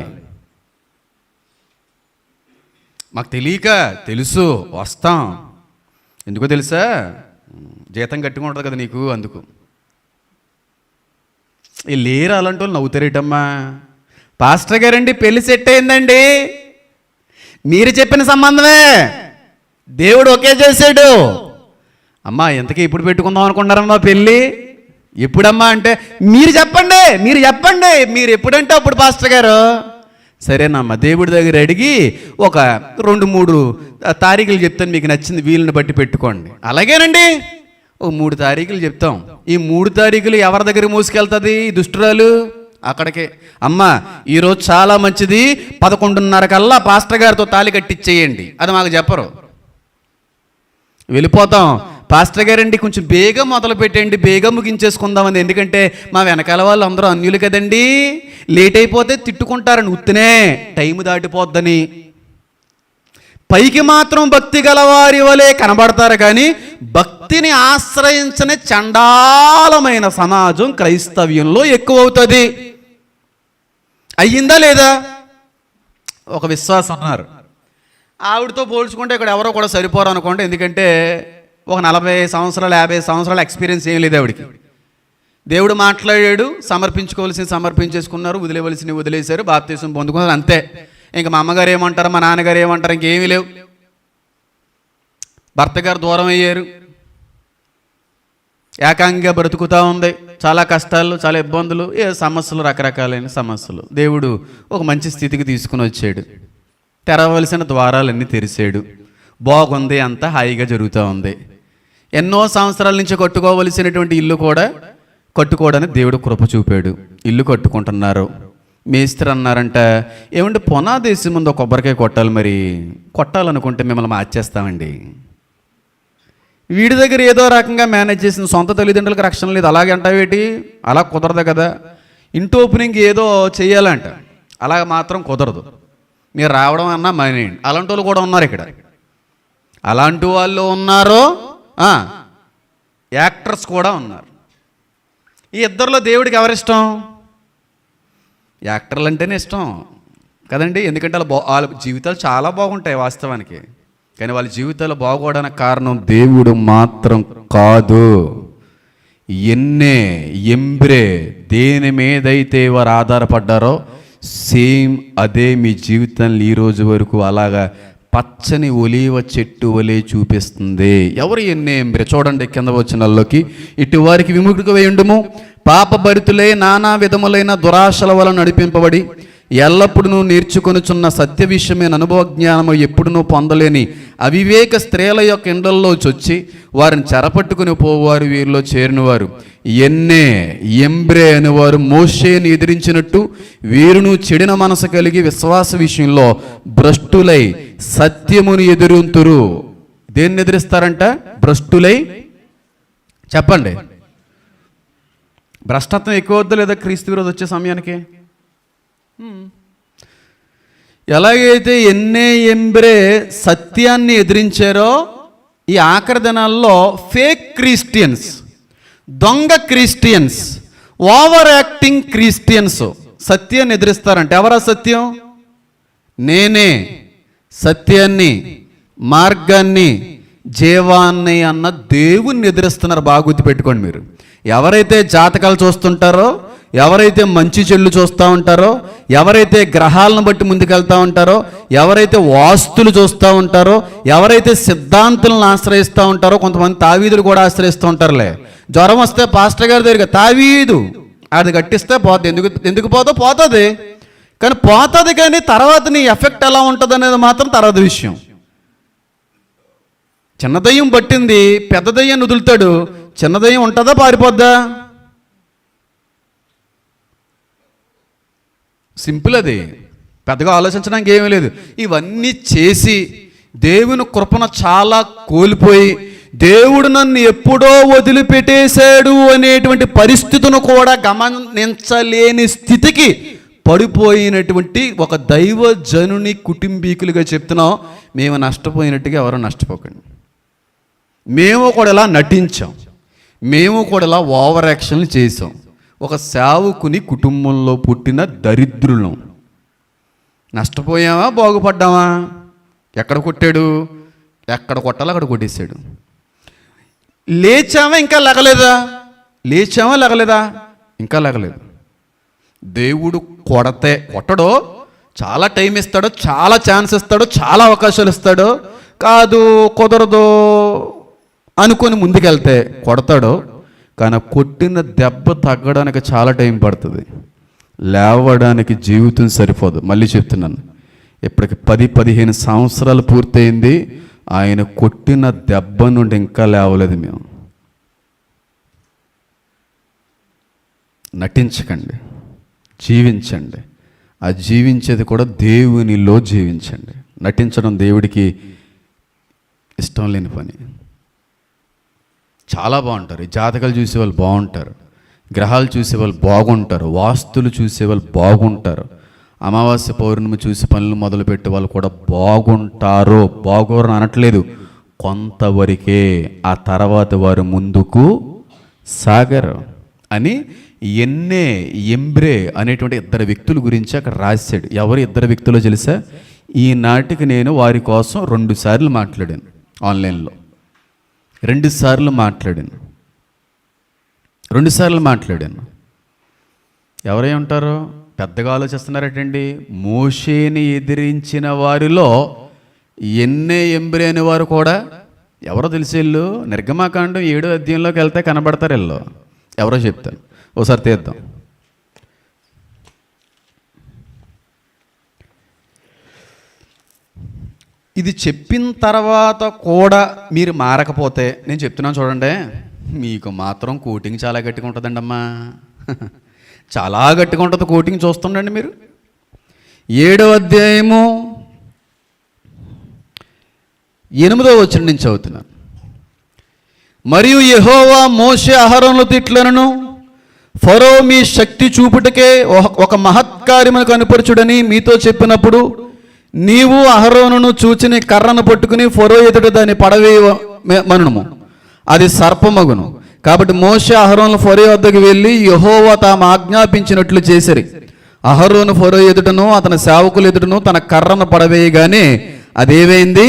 A: మాకు తెలియక తెలుసు, వస్తాం. ఎందుకో తెలుసా? జీతం గట్టిగా ఉంటుంది కదా నీకు, అందుకు. లేరు అలాంటి వాళ్ళు నవ్వుతారేటమ్మా. పాస్టర్ గారండి పెళ్లి సెట్ అయిందండి, మీరు చెప్పిన సంబంధమే, దేవుడు ఒకే చేశాడు. అమ్మా ఎంతకీ ఇప్పుడు పెట్టుకుందాం అనుకుంటారమ్మా పెళ్ళి? ఎప్పుడమ్మా అంటే మీరు చెప్పండి, మీరు ఎప్పుడంటే అప్పుడు పాస్టర్ గారు. సరేనమ్మా, దేవుడి దగ్గర అడిగి ఒక 2-3 తారీఖులు చెప్తాను, మీకు నచ్చింది వీళ్ళని బట్టి పెట్టుకోండి. అలాగేనండి, ఓ 3 తారీఖులు చెప్తాం. ఈ 3 తారీఖులు ఎవరి దగ్గరికి మోసుకెళ్తుంది ఈ దుష్టురాలు? అక్కడికే. అమ్మ ఈరోజు చాలా మంచిది, 11:30 కల్లా పాస్టర్ గారితో తాళి కట్టించేయండి. అది మాకు చెప్పరు. వెళ్ళిపోతాం. పాస్టర్ గారండి కొంచెం బేగం మొదలు పెట్టండి, బేగం ముగించేసుకుందామని. ఎందుకంటే మా వెనకాల వాళ్ళు అందరూ అన్యులు కదండి, లేట్ అయిపోతే తిట్టుకుంటారని ఉత్తినే టైం దాటిపోద్దని. పైకి మాత్రం భక్తి గలవారి వలె కనబడతారు, కానీ భక్తిని ఆశ్రయించని చండాలమైన సమాజం క్రైస్తవ్యంలో ఎక్కువ అవుతుంది. అయ్యిందా లేదా? ఒక విశ్వాసం ఉన్నారు, ఆవిడతో పోల్చుకుంటే ఇక్కడ ఎవరో కూడా సరిపోరు అనుకోండి. ఎందుకంటే ఒక 40 సంవత్సరాలు 50 సంవత్సరాల ఎక్స్పీరియన్స్ ఏం లేదు ఆవిడికి. దేవుడు మాట్లాడాడు, సమర్పించుకోవాల్సింది సమర్పించేసుకున్నారు, వదిలేవలసినవి వదిలేశారు, బాప్తీసం పొందుకున్నారు, అంతే. ఇంకా మా అమ్మగారు ఏమంటారు, మా నాన్నగారు ఏమంటారు, ఇంకేమీ లేవు. భర్త గారు దూరం అయ్యారు, ఏకాంగిగా బ్రతుకుతూ ఉంది, చాలా కష్టాలు, చాలా ఇబ్బందులు, సమస్యలు, రకరకాలైన సమస్యలు. దేవుడు ఒక మంచి స్థితికి తీసుకుని వచ్చాడు, తెరవలసిన ద్వారాలన్నీ తెరిచాడు, బాగుంది, అంతా హాయిగా జరుగుతూ ఉంది. ఎన్నో సంవత్సరాల నుంచి కట్టుకోవలసినటువంటి ఇల్లు కూడా కట్టుకోవడానికి దేవుడు కృప చూపాడు. ఇల్లు కట్టుకుంటున్నారు. మేస్త్రి అన్నారంట, ఏమంటే పునాదేశం ముందు కొబ్బరికాయ కొట్టాలి, మరి కొట్టాలనుకుంటే మిమ్మల్ని మార్చేస్తామండి. వీడి దగ్గర ఏదో రకంగా మేనేజ్ చేసిన, సొంత తల్లిదండ్రులకు రక్షణ లేదు, అలాగే అంటావేటి? అలా కుదరదు కదా. ఇంటి ఓపెనింగ్ ఏదో చెయ్యాలంట, అలా మాత్రం కుదరదు. మీరు రావడం అన్నా మానేయండి. అలాంటి వాళ్ళు కూడా ఉన్నారు ఇక్కడ. అలాంటి వాళ్ళు ఉన్నారు, యాక్టర్స్ కూడా ఉన్నారు. ఈ ఇద్దరిలో దేవుడికి ఎవరిష్టం? యాక్టర్లు అంటేనే ఇష్టం కదండి. ఎందుకంటే వాళ్ళ జీవితాలు చాలా బాగుంటాయి వాస్తవానికి, కానీ వాళ్ళ జీవితాలు బాగోవడానికి కారణం దేవుడు మాత్రం కాదు. ఎన్నే ఎంబ్రే దేని మీదైతే వారు ఆధారపడ్డారో సేమ్ అదే మీ జీవితంలో ఈ రోజు వరకు అలాగా పచ్చని ఒలీవ చెట్టు వలె చూపిస్తుంది. ఎవరు ఎన్నే ఎంబ్రే? చూడండి కింద వచనాల్లోకి, ఇటు వారికి విముఖుడికి వేయుండుము, పాపభరితులై నానా విధములైన దురాశల వలన నడిపింపబడి ఎల్లప్పుడూ నేర్చుకొనుచున్న సత్య విషయమైన అనుభవ జ్ఞానము ఎప్పుడునూ పొందలేని అవివేక స్త్రీల యొక్క ఎండల్లో చొచ్చి వారిని చెరపట్టుకుని పోవారు వీరిలో చేరినవారు. ఎన్నే ఎంబ్రే అనేవారు మోషేని ఎదిరించినట్టు వీరును చెడిన మనసు కలిగి విశ్వాస విషయంలో భ్రష్టులై సత్యమును ఎదురుంతురు. దేన్ని ఎదిరిస్తారంట? భ్రష్టులై. చెప్పండి, భ్రష్టత్వం ఎక్కువ వద్దా లేదా క్రీస్తు విరోధి వచ్చే సమయానికి? ఎలాగైతే ఎన్నే ఎంబ్రే సత్యాన్ని ఎదిరించారో ఈ ఆఖరి దినాల్లో ఫేక్ క్రిస్టియన్స్, దొంగ క్రిస్టియన్స్, ఓవర్ యాక్టింగ్ క్రిస్టియన్స్ సత్యాన్ని ఎదిరిస్తారంటే ఎవరా సత్యం? నేనే సత్యాన్ని, మార్గాన్ని, జీవాన్ని అన్న దేవుణ్ణి ఎదిరిస్తున్నారు. బాగా గుర్తుపెట్టుకోండి మీరు. ఎవరైతే జాతకాలు చూస్తుంటారో, ఎవరైతే మంచి చెళ్ళు చూస్తూ ఉంటారో, ఎవరైతే గ్రహాలను బట్టి ముందుకెళ్తూ ఉంటారో, ఎవరైతే వాస్తులు చూస్తూ ఉంటారో, ఎవరైతే సిద్ధాంతులను ఆశ్రయిస్తూ ఉంటారో, కొంతమంది తావీదులు కూడా ఆశ్రయిస్తూ ఉంటారులే. జ్వరం వస్తే పాస్టర్ గారి దగ్గర తావీదు అది కట్టిస్తే పోతుంది. ఎందుకు పోతుంది కానీ పోతుంది, కానీ తర్వాత నీ ఎఫెక్ట్ ఎలా ఉంటుంది అనేది మాత్రం తర్వాత విషయం. చిన్న దయ్యం పట్టింది, పెద్ద దయ్యాన్ని వదులుతాడు. చిన్న దయ్యం ఉంటుందా, పారిపోద్దా? సింపుల్. అది పెద్దగా ఆలోచించడానికి ఏమీ లేదు. ఇవన్నీ చేసి దేవుని కృపను చాలా కోల్పోయి దేవుడు నన్ను ఎప్పుడో వదిలిపెట్టేశాడు అనేటువంటి పరిస్థితిని కూడా గమనించలేని స్థితికి పడిపోయినటువంటి ఒక దైవజనుని కుటుంబీకులుగా చెప్తున్నాం. మేము నష్టపోయినట్టుగా ఎవరు నష్టపోకండి. మేము కూడా ఇలా నటించాం, మేము కూడా ఇలా ఓవర్ యాక్షన్లు చేసాం. ఒక సేవకుని కుటుంబంలో పుట్టిన దరిద్రులం. నష్టపోయామా, బాగుపడ్డామా? ఎక్కడ కొట్టాడు? ఎక్కడ కొట్టాలో అక్కడ కొట్టేశాడు. లేచామా? ఇంకా లెగలేదా? లేచామా? లెగలేదా? ఇంకా లెగలేదు. దేవుడు కొట్టడో, చాలా టైం ఇస్తాడో, చాలా ఛాన్స్ ఇస్తాడో, చాలా అవకాశాలు ఇస్తాడో, కాదు కుదరదు అనుకొని ముందుకెళ్తే కొడతాడో. కానీ కొట్టిన దెబ్బ తగ్గడానికి చాలా టైం పడుతుంది, లేవడానికి జీవితం సరిపోదు. మళ్ళీ చెప్తున్నాను, ఇప్పటికి 10-15 సంవత్సరాలు పూర్తయింది. ఆయన కొట్టిన దెబ్బ నుండి ఇంకా లేవలేదు. మేము నటించకండి, జీవించండి. ఆ జీవించేది కూడా దేవునిలో జీవించండి. నటించడం దేవుడికి ఇష్టం లేని పని. చాలా బాగుంటారు. ఈ జాతకాలు చూసేవాళ్ళు బాగుంటారు, గ్రహాలు చూసేవాళ్ళు బాగుంటారు, వాస్తులు చూసేవాళ్ళు బాగుంటారు, అమావాస్య పౌర్ణమి చూసి పనులు మొదలుపెట్టే వాళ్ళు కూడా బాగుంటారు. బాగోరని అనట్లేదు, కొంతవరకే. ఆ తర్వాత వారు ముందుకు సాగరు అని ఎన్నే ఎంబ్రే అనేటువంటి 2 వ్యక్తుల గురించి అక్కడ రాశాడు. ఎవరు 2 వ్యక్తులు తెలుసా? ఈనాటికి నేను వారి కోసం 2 సార్లు మాట్లాడాను. ఆన్లైన్లో 2 సార్లు మాట్లాడాను. 2 సార్లు మాట్లాడాను. ఎవరై ఉంటారో పెద్దగా ఆలోచిస్తున్నారటండి. మోషేని ఎదిరించిన వారిలో ఎన్నే ఎంబ్రే అనేవారు కూడా ఎవరో తెలిసి వెళ్ళు. నిర్గమాకాండం 7వ అధ్యాయంలోకి వెళ్తే కనబడతారు. వీళ్ళు ఎవరో చెప్తాను, ఒకసారి తీద్దాం. ఇది చెప్పిన తర్వాత కూడా మీరు మారకపోతే, నేను చెప్తున్నాను చూడండి, మీకు మాత్రం కోటింగ్ చాలా గట్టిగా ఉంటుందండి అమ్మా. చాలా గట్టిగా ఉంటుంది కోటింగ్. చూస్తుండండి మీరు. 7వ అధ్యాయము 8వ వచనం నుంచి చదువుతున్నాను. మరియు యెహోవా మోషే అహరోనులతో ఇట్లనెను, ఫరో మీ శక్తి చూపుటకే ఒక మహత్కార్యమును కనుపరచుడని మీతో చెప్పినప్పుడు నీవు అహరోనును చూచిన కర్రను పట్టుకుని ఫరో ఎదుట దాన్ని పడవేయమనుము, అది సర్పమగును. కాబట్టి మోషే అహరోను ఫరో వద్దకు వెళ్ళి యెహోవా తాము ఆజ్ఞాపించినట్లు చేసిరి. అహరోను ఫరో ఎదుటను అతని సేవకులు ఎదుటను తన కర్రను పడవేయగానే అదేమైంది?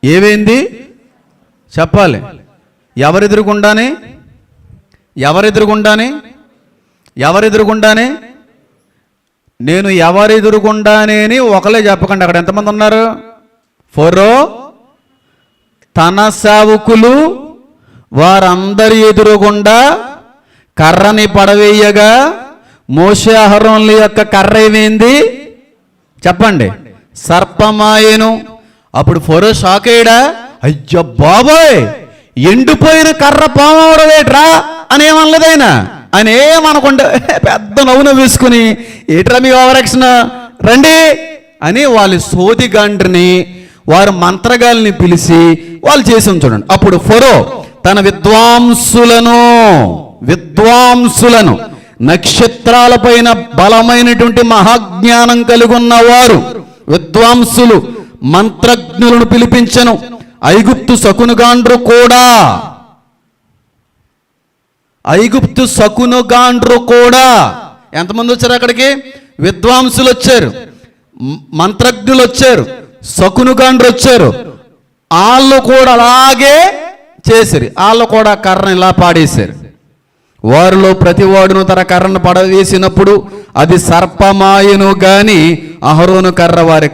A: ఏమైంది చెప్పాలి. ఎవరెదురుగుండానే నేను ఎవరెదురుగుండానే అని ఒకలే చెప్పకండి. అక్కడ ఎంతమంది ఉన్నారు? ఫరో, తన సేవకులు, వారందరి ఎదురుగుండా కర్రని పడవేయగా మోషే అహరోనుల యొక్క కర్ర ఏమైంది చెప్పండి? సర్పమాయెను. అప్పుడు ఫరో షాక్ అయ్యాడా? అయ్యో బాబోయ్, ఎండిపోయిన కర్ర పామవడవేట్రా అని ఏమనలేదైనా. ఆయన ఏమనకుండా పెద్ద నవ్వు వేసుకుని, ఏట్రా మీ ఓవరాక్షన్, రండి అని వాళ్ళ సోదిగాండ్రిని, వారు మంత్రగాల్ని పిలిచి వాళ్ళు చేసి చూడండి. అప్పుడు ఫరో తన విద్వాంసులను నక్షత్రాలపైన బలమైనటువంటి మహాజ్ఞానం కలిగి ఉన్నవారు విద్వాంసులు మంత్రజ్ఞులను పిలిపించెను. ఐగుప్తు శకునుగాండ్రు కూడా ఎంతమంది వచ్చారు అక్కడికి? విద్వాంసులు వచ్చారు, మంత్రజ్ఞులు వచ్చారు, శకునుగాండ్రు వచ్చారు. వాళ్ళు కూడా అలాగే చేశారు. వాళ్ళు కూడా కర్రను ఇలా పాడేశారు. వారిలో ప్రతివాడును తన కర్రను పడవేసినప్పుడు అది సర్పమాయను గాని అహరోను కర్ర వారి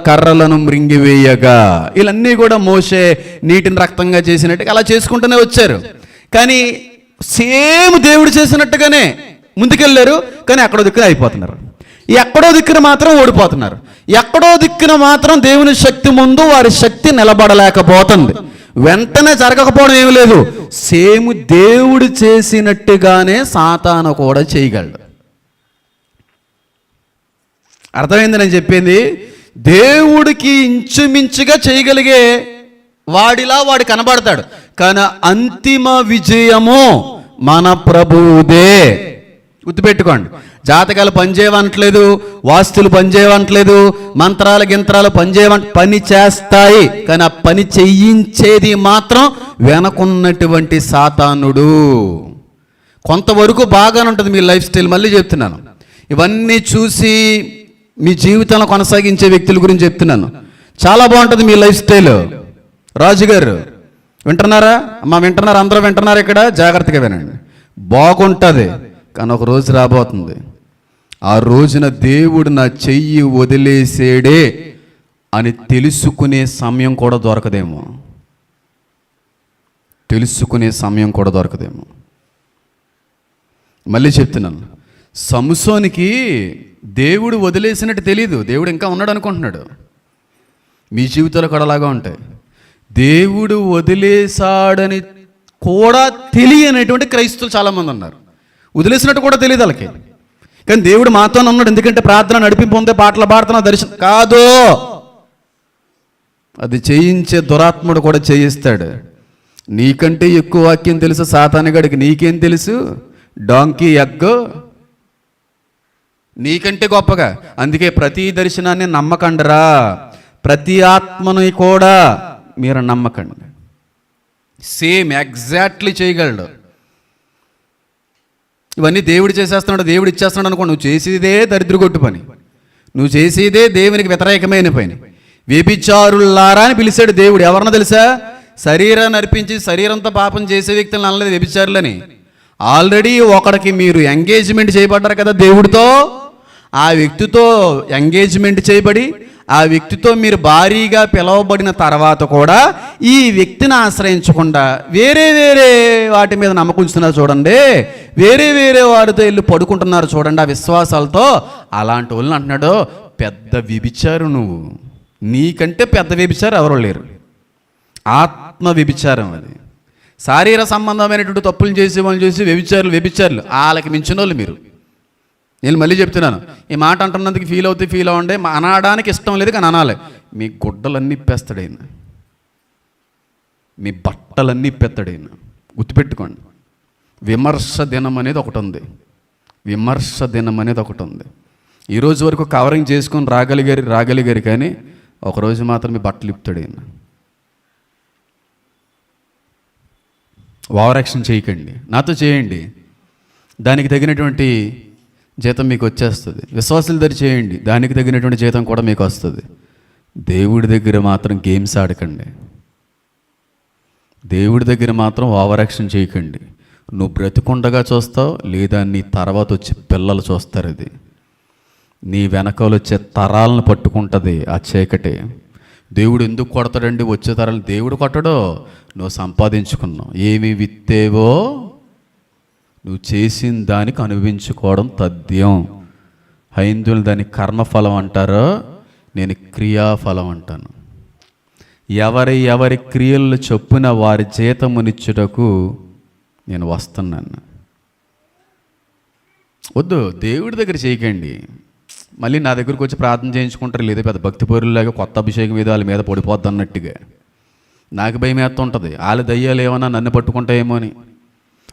A: కర్రలను మృంగివేయగా. వీళ్ళన్నీ కూడా మోషే నీటిని రక్తంగా చేసినట్టుగా అలా చేసుకుంటూనే వచ్చారు. కానీ సేమ్ దేవుడు చేసినట్టుగానే ముందుకెళ్ళారు. కానీ ఎక్కడో దిక్కున అయిపోతున్నారు, ఎక్కడో దిక్కున మాత్రం ఓడిపోతున్నారు. ఎక్కడో దిక్కున మాత్రం దేవుని శక్తి ముందు వారి శక్తి నిలబడలేకపోతుంది. వెంటనే జరగకపోవడం ఏమి లేదు, సేమ్ దేవుడు చేసినట్టుగానే సాతాను కూడా చేయగలడు. అర్థమైంది నేను చెప్పింది? దేవుడికి ఇంచుమించుగా చేయగలిగే వాడిలా వాడు కనబడతాడు, కానీ అంతిమ విజయము మన ప్రభువుదే. గుర్తుపెట్టుకోండి. జాతకాలు పనిచేయవనట్లేదు, వాస్తులు పనిచేయవనట్లేదు, మంత్రాలు గింత్రాలు పని చేస్తాయి, కానీ ఆ పని చెయ్యించేది మాత్రం వెనకున్నటువంటి సాతానుడు. కొంతవరకు బాగానే ఉంటుంది మీ లైఫ్ స్టైల్. మళ్ళీ చెప్తున్నాను, ఇవన్నీ చూసి మీ జీవితంలో కొనసాగించే వ్యక్తుల గురించి చెప్తున్నాను. చాలా బాగుంటుంది మీ లైఫ్ స్టైల్. రాజుగారు వింటున్నారా? అమ్మా వింటున్నారా? అందరూ వింటున్నారు? ఇక్కడ జాగ్రత్తగా వినండి. బాగుంటుంది, కానీ ఒక రోజు రాబోతుంది. ఆ రోజున దేవుడు నా చెయ్యి వదిలేసేడే అని తెలుసుకునే సమయం కూడా దొరకదేమో. మళ్ళీ చెప్తున్నాను, సంసోనికి దేవుడు వదిలేసినట్టు తెలియదు. దేవుడు ఇంకా ఉన్నాడు అనుకుంటున్నాడు. మీ జీవితాలు కూడా అలాగా ఉంటాయి. దేవుడు వదిలేశాడని కూడా తెలియనటువంటి క్రైస్తవులు చాలామంది ఉన్నారు. వదిలేసినట్టు కూడా తెలియదు వాళ్ళకి, కానీ దేవుడు మాతోనే ఉన్నాడు. ఎందుకంటే ప్రార్థన నడిపింపు ఉంది, పాటలు పాడుతున్నా, దర్శనం కాదు, అది చేయించే దురాత్ముడు కూడా చేయిస్తాడు. నీకంటే ఎక్కువ వాక్యం తెలుసు సాతానుగాడికి. నీకేం తెలుసు? డాంకీ ఎగ్గో నీకంటే గొప్పగా. అందుకే ప్రతి దర్శనాన్ని నమ్మకండిరా, ప్రతి ఆత్మను కూడా మీరు నమ్మకండి. సేమ్ ఎగ్జాక్ట్లీ చేయగలడు. ఇవన్నీ దేవుడు చేసేస్తున్నాడు, దేవుడు ఇచ్చేస్తున్నాడు అనుకో. నువ్వు చేసేదే దరిద్రగొట్టు పని, నువ్వు చేసేదే దేవునికి వ్యతిరేకమైన పని. వ్యభిచారులారా అని పిలిచాడు దేవుడు. ఎవరన్నా తెలుసా? శరీరాన్ని అర్పించి శరీరంతో పాపం చేసే వ్యక్తులను అనలేదు వ్యభిచారులని. ఆల్రెడీ ఒకడికి మీరు ఎంగేజ్మెంట్ చేయబడ్డారు కదా దేవుడితో. ఆ వ్యక్తితో ఎంగేజ్మెంట్ చేయబడి ఆ వ్యక్తితో మీరు భారీగా పిలవబడిన తర్వాత కూడా ఈ వ్యక్తిని ఆశ్రయించకుండా వేరే వేరే వాటి మీద నమ్మకం ఉంచుతున్నారు చూడండి. వేరే వేరే వారితో వెళ్ళి పడుకుంటున్నారు చూడండి ఆ విశ్వాసాలతో. అలాంటి వాళ్ళని అంటున్నాడు పెద్ద వ్యభిచారు నువ్వు. నీకంటే పెద్ద వ్యభిచారు ఎవరో లేరు. ఆత్మ వ్యభిచారం అది. శారీర సంబంధమైనటువంటి తప్పులు చేసే వాళ్ళు చేసి వ్యభిచారులు వాళ్ళకి మించిన వాళ్ళు మీరు. నేను మళ్ళీ చెప్తున్నాను, ఈ మాట అంటున్నందుకు ఫీల్ అవ్వండి. అనడానికి ఇష్టం లేదు, కానీ అనాలి. మీ గుడ్డలన్నీ ఇప్పేస్తాడైనా, మీ బట్టలన్నీ ఇప్పేస్తాడైనా. గుర్తుపెట్టుకోండి, విమర్శ దినం అనేది ఒకటి ఉంది. ఈరోజు వరకు కవరింగ్ చేసుకొని రాగలిగారు కానీ ఒకరోజు మాత్రం మీ బట్టలు ఇప్పుతాడైనా. ఓవరాక్షన్ చేయకండి, నాతో చేయండి, దానికి తగినటువంటి జీతం మీకు వచ్చేస్తుంది. విశ్వాసుల దగ్గర చేయండి, దానికి తగినటువంటి జీతం కూడా మీకు వస్తుంది. దేవుడి దగ్గర మాత్రం గేమ్స్ ఆడకండి. దేవుడి దగ్గర మాత్రం ఓవరాక్షన్ చేయకండి. నువ్వు బ్రతికుండగా చూస్తావు, లేదా నీ తర్వాత వచ్చే పిల్లలు చూస్తారు. అది నీ వెనకాల వచ్చే తరాలను పట్టుకుంటుంది ఆ చీకటి. దేవుడు ఎందుకు కొడతాడండి? వచ్చే తరాలు దేవుడు కొట్టడో, నువ్వు సంపాదించుకున్నావు. ఏమి విత్తేవో నువ్వు చేసిన దానికి అనుభవించుకోవడం తథ్యం. హైందువులు దాన్ని కర్మఫలం అంటారో, నేను క్రియాఫలం అంటాను. ఎవరి క్రియలు చొప్పున వారి జీతమునిచ్చుటకు నేను వస్తున్నాను. వద్దు, దేవుడి దగ్గర చేయకండి. మళ్ళీ నా దగ్గరకు వచ్చి ప్రార్థన చేయించుకుంటారు, లేదా పెద్ద భక్తి పరులాగా కొత్త అభిషేకం మీద వాళ్ళ మీద పడిపోద్ది అన్నట్టుగా. నాకు భయం వేస్తుంటుంది, వాళ్ళ దయ్యాలు ఏమన్నా నన్ను పట్టుకుంటాయేమో అని.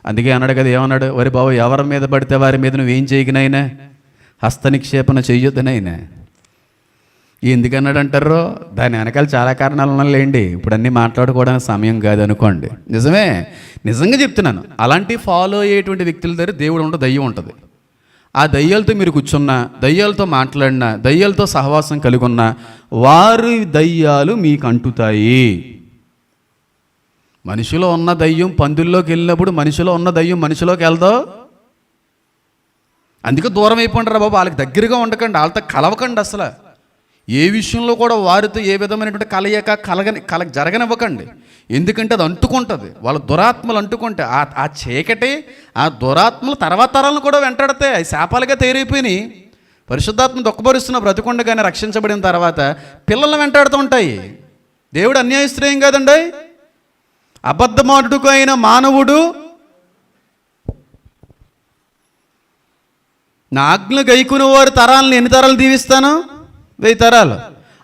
A: అందుకే అన్నాడు కదా, ఏమన్నాడు? వరి బాబు, ఎవరి మీద పడితే వారి మీద నువ్వేం చేయకనైనా హస్తనిక్షేపణ చెయ్యొద్దనైనా. ఎందుకన్నాడు అంటారో, దాని వెనకాల చాలా కారణాలు ఉన్నాయిలేండి. ఇప్పుడు అన్నీ మాట్లాడుకోవడానికి సమయం కాదు అనుకోండి. నిజంగా చెప్తున్నాను. అలాంటి ఫాలో అయ్యేటువంటి వ్యక్తుల దగ్గర దేవుడు ఉంటుంది, దయ్యం ఉంటుంది. ఆ దయ్యాలతో మీరు కూర్చున్నా, దయ్యాలతో మాట్లాడినా, దయ్యాలతో సహవాసం కలిగి ఉన్నా, వారి దయ్యాలు మీకు అంటుతాయి. మనిషిలో ఉన్న దయ్యం పందుల్లోకి వెళ్ళినప్పుడు మనిషిలో ఉన్న దయ్యం మనిషిలోకి వెళ్దో. అందుకే దూరం అయిపోండి రా బాబు, వాళ్ళకి దగ్గరగా ఉండకండి, వాళ్ళతో కలవకండి. అసలు ఏ విషయంలో కూడా వారితో ఏ విధమైనటువంటి కలగ జరగనివ్వకండి. ఎందుకంటే అది అంటుకుంటుంది, వాళ్ళ దురాత్మలు అంటుకుంటే ఆ చీకటి, ఆ దురాత్మలు తర్వాత తరాలను కూడా వెంటాడతాయి. అవి శాపాలుగా తేరైపోయినాయి. పరిశుద్ధాత్మ దుఃఖపరుస్తున్న బ్రతికుండగానే రక్షించబడిన తర్వాత పిల్లల్ని వెంటాడుతూ ఉంటాయి. దేవుడు అన్యాయశ్రేయం కాదండి. అబద్ధమాటుకు అయిన మానవుడు నా ఆజ్ఞలు గైకుని వారి తరాలను ఎన్ని తరాలు దీవిస్తాను? 1000 తరాలు.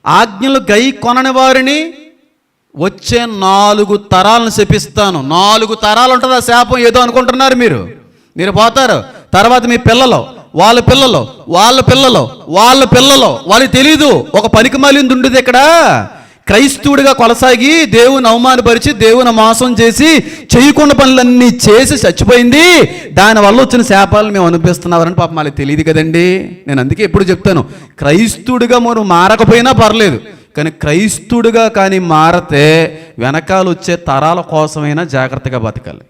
A: ఆజ్ఞలు గై కొనని వారిని వచ్చే 4 తరాలను శపిస్తాను. 4 తరాలు ఉంటుంది ఆ శాపం. ఏదో అనుకుంటున్నారు మీరు పోతారు. తర్వాత మీ పిల్లలు, వాళ్ళ పిల్లలు, వాళ్ళ పిల్లలు, వాళ్ళ పిల్లలు, వాళ్ళకి తెలీదు. ఒక పనికి మాలింది ఉండేది ఇక్కడ. క్రైస్తవుడిగా కొనసాగి దేవుని అవమానపరిచి దేవుని మోసం చేసి చేయకుండా పనులన్నీ చేసి చచ్చిపోయింది. దానివల్ల వచ్చిన శాపాలను మేము అనిపిస్తున్నామని పాపం వాళ్ళకి తెలియదు కదండి. నేను అందుకే ఎప్పుడు చెప్తాను, క్రైస్తవుడిగా మనం మారకపోయినా పర్లేదు, కానీ క్రైస్తవుడిగా కానీ మారితే వెనకాల వచ్చే తరాల కోసమైనా జాగ్రత్తగా బతకాలి.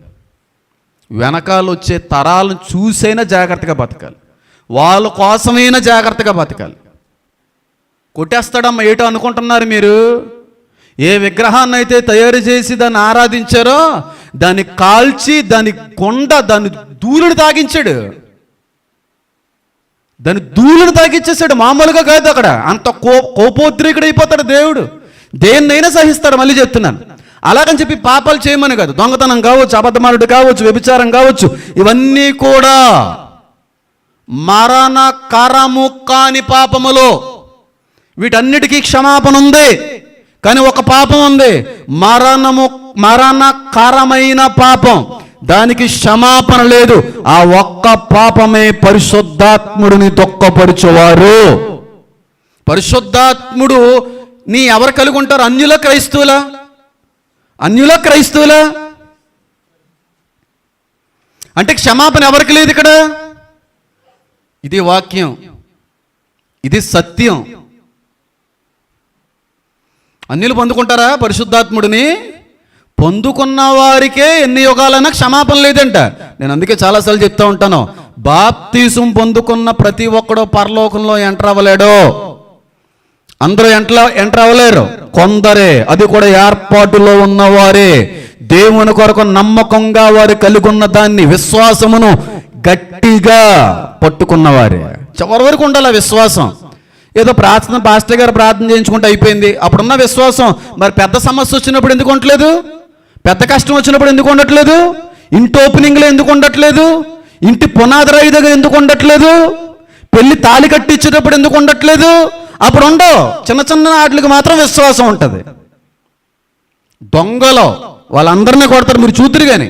A: వెనకాల వచ్చే తరాలను చూసైనా జాగ్రత్తగా బతకాలి. వాళ్ళ కోసమైనా జాగ్రత్తగా బతకాలి. కొట్టేస్తాడమ్మా ఏటో అనుకుంటున్నారు మీరు. ఏ విగ్రహాన్ని అయితే తయారు చేసి దాన్ని ఆరాధించారో దాన్ని కాల్చి దాని దాన్ని ధూళిని తాగించాడు. దాన్ని ధూళిని తాగించేసాడు. మామూలుగా కాదు, అక్కడ అంత కోపోద్రేకుడైపోతాడు దేవుడు. దేన్నైనా సహిస్తాడు. మళ్ళీ చెప్తున్నాను, అలాగని చెప్పి పాపాలు చేయమని కాదు. దొంగతనం కావచ్చు, అబద్ధమారుడు కావచ్చు, వ్యభిచారం కావచ్చు, ఇవన్నీ కూడా మరణకరము కాని పాపములో. వీటన్నిటికీ క్షమాపణ ఉంది, కానీ ఒక పాపం ఉంది, మరణకరమైన పాపం. దానికి క్షమాపణ లేదు. ఆ ఒక్క పాపమే పరిశుద్ధాత్ముడిని దుఃఖపరచువారు. పరిశుద్ధాత్ముడు నీ ఎవరు కలిగి ఉంటారు? అన్యుల క్రైస్తవులా? అన్యుల క్రైస్తవులా? అంటే క్షమాపణ ఎవరికి లేదు ఇక్కడ. ఇది వాక్యం, ఇది సత్యం. అన్యులు పొందుకుంటారా పరిశుద్ధాత్ముడిని? పొందుకున్న వారికే ఎన్ని యుగాలైనా క్షమాపణ లేదంట. నేను అందుకే చాలాసార్లు చెప్తా ఉంటాను, బాప్తీసం పొందుకున్న ప్రతి ఒక్కడో పరలోకంలో ఎంటర్ అవ్వలేడు. అందరూ ఎంటర్ అవ్వలేరు, కొందరే, అది కూడా ఏర్పాటులో ఉన్నవారే, దేవుని కొరకు నమ్మకంగా వారు కలిగి ఉన్న దాన్ని, విశ్వాసమును గట్టిగా పట్టుకున్నవారే. చివరి వరకు ఉండాలి విశ్వాసం. ఏదో ప్రార్థన, పాస్టర్ గారు ప్రార్థన చేయించుకుంటే అయిపోయింది, అప్పుడున్న విశ్వాసం మరి పెద్ద సమస్య వచ్చినప్పుడు ఎందుకు ఉండట్లేదు? పెద్ద కష్టం వచ్చినప్పుడు ఎందుకు ఉండట్లేదు? ఇంటి ఓపెనింగ్లో ఎందుకు ఉండట్లేదు? ఇంటి పునాది రాయి దగ్గర ఎందుకు ఉండట్లేదు? పెళ్లి తాళి కట్టించేటప్పుడు ఎందుకు ఉండట్లేదు? అప్పుడు ఉండవు. చిన్న చిన్న వాటికి మాత్రం విశ్వాసం ఉంటుంది. దొంగలో వాళ్ళందరినీ కొడతారు, మీరు చూతురు. కానీ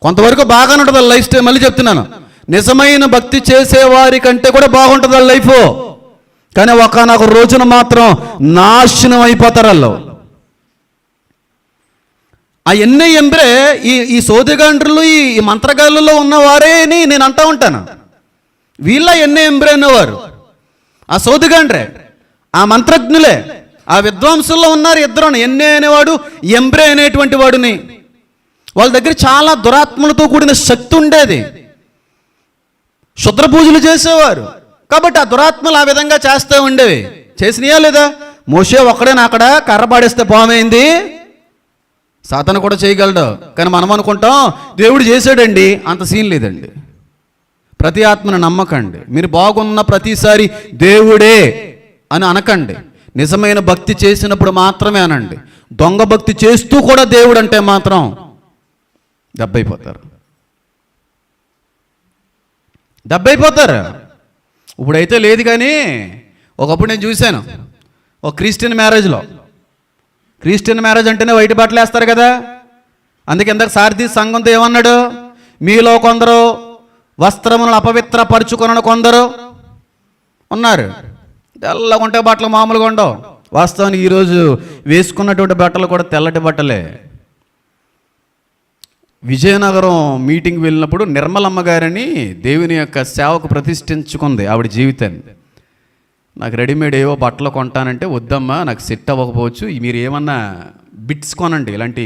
A: కొంతవరకు బాగానే ఉంటుంది వాళ్ళ లైఫ్ స్టైల్. మళ్ళీ చెప్తున్నాను, నిజమైన భక్తి చేసేవారి కంటే కూడా బాగుంటుంది వాళ్ళ లైఫ్. కానీ ఒకనొక రోజున మాత్రం నాశనం అయిపోతారు వాళ్ళు. ఆ ఎన్నే ఎంబ్రే ఈ సోదిగాండ్రులు, ఈ మంత్రగాళ్ళలో ఉన్నవారే అని నేను అంటూ ఉంటాను. వీళ్ళ ఎన్నే ఎంబ్రే అనేవారు ఆ సోదిగాండ్రే, ఆ మంత్రజ్ఞులే. ఆ విద్వాంసుల్లో ఉన్నారు ఇద్దరు, ఎన్నే అనేవాడు, ఎంబ్రే అనేటువంటి వాడుని. వాళ్ళ దగ్గర చాలా దురాత్మలతో కూడిన శక్తి ఉండేది. శుద్ర పూజలు చేసేవారు. కాబట్టి ఆ దురాత్మలు ఆ విధంగా చేస్తూ ఉండేవి. చేసినాయా లేదా? మోషే ఒక్కడేనా అక్కడ కర్ర పాడేస్తే పామైంది? సాతాను కూడా చేయగలడు. కానీ మనం అనుకుంటాం దేవుడు చేశాడండి, అంత సీన్ లేదండి. ప్రతి ఆత్మను నమ్మకండి. మీరు బాగున్న ప్రతిసారి దేవుడే అని అనకండి. నిజమైన భక్తి చేసినప్పుడు మాత్రమే అనండి. దొంగ భక్తి చేస్తూ కూడా దేవుడు అంటే మాత్రం దెబ్బైపోతారు. ఇప్పుడైతే లేదు, కానీ ఒకప్పుడు నేను చూశాను ఒక క్రిస్టియన్ మ్యారేజ్ అంటేనే వైట్ బట్టలు వేస్తారు కదా. అందుకే ఇందాక సారథి సంఘంతో ఏమన్నాడు? మీలో కొందరు వస్త్రములను అపవిత్రపరుచుకొనని కొందరు ఉన్నారు. తెల్లగుంటే బట్టలు మామూలుగా ఉండవు. వాస్తవానికి ఈరోజు వేసుకున్నటువంటి బట్టలు కూడా తెల్లటి బట్టలే. విజయనగరం మీటింగ్ వెళ్ళినప్పుడు నిర్మలమ్మ గారిని దేవుని యొక్క సేవకు ప్రతిష్ఠించుకుంది ఆవిడ జీవితాన్ని. నాకు రెడీమేడ్ ఏవో బట్టలు కొంటానంటే, వద్దమ్మా నాకు సెట్ అవ్వకపోవచ్చు, మీరు ఏమన్నా బిట్స్ కొనండి, ఇలాంటి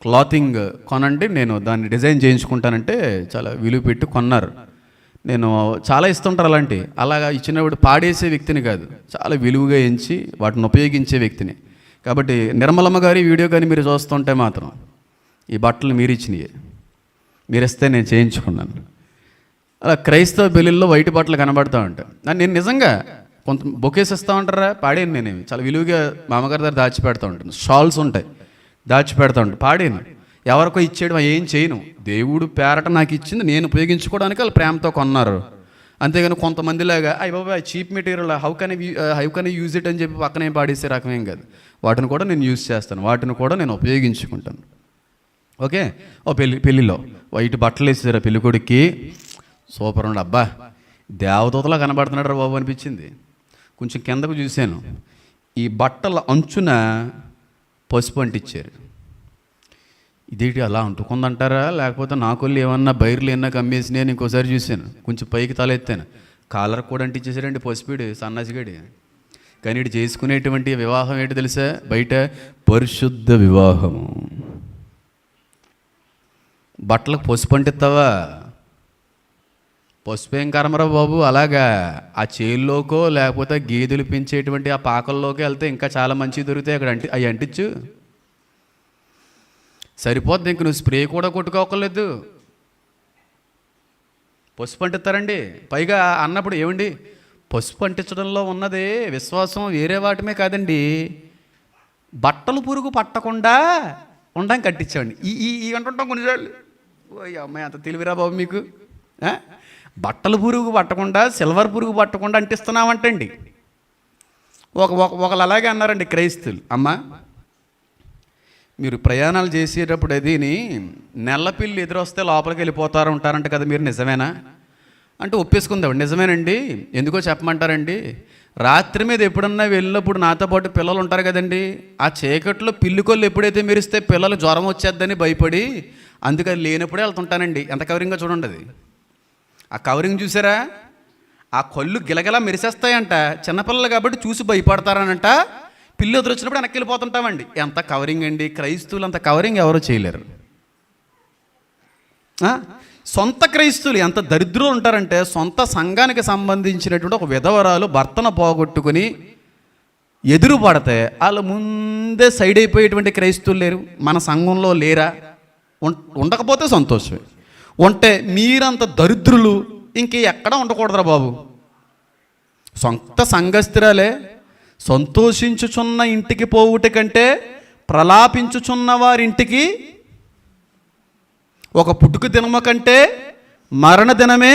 A: క్లాతింగ్ కొనండి, నేను దాన్ని డిజైన్ చేయించుకుంటానంటే చాలా విలువ పెట్టి కొన్నారు. నేను చాలా ఇస్తుంటారు అలాగా ఇచ్చినప్పుడు పాడేసే వ్యక్తిని కాదు, చాలా విలువగా ఎంచి వాటిని ఉపయోగించే వ్యక్తిని. కాబట్టి నిర్మలమ్మ గారి వీడియో కానీ మీరు చూస్తుంటే మాత్రం ఈ బట్టలు మీరు ఇచ్చినవి, మీరు ఇస్తే నేను చేయించుకున్నాను. అలా క్రైస్తవ పెళ్ళిళ్ళలో వైట్ బట్టలు కనబడుతూ ఉంటాయి. నేను నిజంగా కొంత బొకేస్ ఇస్తూ ఉంటారా, పాడాను. నేనేమి చాలా విలువగా మా అమ్మగారి దగ్గర దాచిపెడతా ఉంటాను. షాల్స్ ఉంటాయి, దాచిపెడతా ఉంటాను. పాడాను. ఎవరికో ఇచ్చేయడం ఏం చేయను. దేవుడు పేరట నాకు ఇచ్చింది నేను ఉపయోగించుకోవడానికి వాళ్ళు ప్రేమతో కొన్నారు. అంతేగాని కొంతమందిలాగా అయ్య బాబా cheap material how can use it అని చెప్పి పక్కనే పాడేసే రకమేం కాదు. వాటిని కూడా నేను యూజ్ చేస్తాను, వాటిని కూడా నేను ఉపయోగించుకుంటాను. ఓకే. పెళ్ళిలో వైట్ బట్టలు వేసారు పెళ్ళికొడుక్కి. సూపర్ ఉండి, అబ్బా దేవదూతలా కనబడుతున్నాడు రా బాబు అనిపించింది. కొంచెం కిందకు చూశాను, ఈ బట్టల అంచున పసుపు అంటించారు. ఇదేంటి అలా అంటుకుందంటారా, లేకపోతే నాకొల్లు ఏమన్నా బైర్లు ఏమన్నా కమ్మేసినాయి అని ఇంకోసారి చూశాను. కొంచెం పైకి తల ఎత్తాను, కాలర్ కూడా అంటించేసారండి పసుపుడు సన్నాసిగాడి. కానీ ఇటు చేసుకునేటువంటి వివాహం ఏంటి తెలుసా? బయట పరిశుద్ధ వివాహము. బట్టలకు పసుపు అంటిస్తావా? పసుపు ఏం కర్మరా బాబు. అలాగా ఆ చేల్లోకో లేకపోతే గేదెలు పెంచేటువంటి ఆ పాకల్లోకి వెళ్తే ఇంకా చాలా మంచివి దొరుకుతాయి అక్కడ. అవి అంటించు, సరిపోద్ది. ఇంక నువ్వు స్ప్రే కూడా కొట్టుకోకర్లేదు, పసుపు అంటిస్తారండి. పైగా అన్నప్పుడు ఏమండి పసుపు అంటించడంలో ఉన్నది విశ్వాసం వేరే వాటిమే కాదండి, బట్టలు పురుగు పట్టకుండా ఉండడం కట్టించామండి. ఈ అంటుంటాం కొన్నిసార్లు. ఓ అమ్మాయి అంత తెలివిరా బాబు మీకు. బట్టలు పురుగు పట్టకుండా, సిల్వర్ పురుగు పట్టకుండా అంటిస్తున్నామంటండి. ఒకళ్ళు అలాగే అన్నారండి క్రైస్తవులు. అమ్మ మీరు ప్రయాణాలు చేసేటప్పుడు అదిని నెల్లపిల్లి ఎదురొస్తే లోపలికి వెళ్ళిపోతారు ఉంటారంట కదా, మీరు నిజమేనా అంటే ఒప్పేసుకుందామండి. నిజమేనండి. ఎందుకో చెప్పమంటారండి, రాత్రి మీద ఎప్పుడన్నా వెళ్ళినప్పుడు నాతో పాటు పిల్లలు ఉంటారు కదండి, ఆ చీకట్లో పిల్లికొల్లు ఎప్పుడైతే మెరిస్తే పిల్లలు జ్వరం వచ్చేద్దని భయపడి అందుకని లేనప్పుడే వెళ్తుంటానండి. ఎంత కవరింగ్గా చూడండి అది. ఆ కవరింగ్ చూసారా, ఆ కళ్ళు గిలగిలా మెరిసేస్తాయంట. చిన్నపిల్లలు కాబట్టి చూసి భయపడతారనంట. పిల్లి ఎదురొచ్చినప్పుడు వెనక్కి వెళ్ళిపోతుంటామండి. ఎంత కవరింగ్ అండి. క్రైస్తవులు అంత కవరింగ్ ఎవరో చేయలేరు. సొంత క్రైస్తవులు ఎంత దరిద్రులు ఉంటారంటే, సొంత సంఘానికి సంబంధించినటువంటి ఒక విధవరాలు భర్తను పోగొట్టుకుని ఎదురు పడితే వాళ్ళు ముందే సైడ్ అయిపోయేటువంటి క్రైస్తవులు లేరు. మన సంఘంలో లేరా? ఉండకపోతే సంతోషమే, ఉంటే మీరంత దరిద్రులు ఇంకే ఎక్కడ ఉండకూడదురా బాబు. సొంత సంఘస్థిరాలే సంతోషించుచున్న ఇంటికి పోవుట కంటే ప్రలాపించుచున్న వారింటికి ఒక పుట్టుక దినము కంటే మరణ దినమే,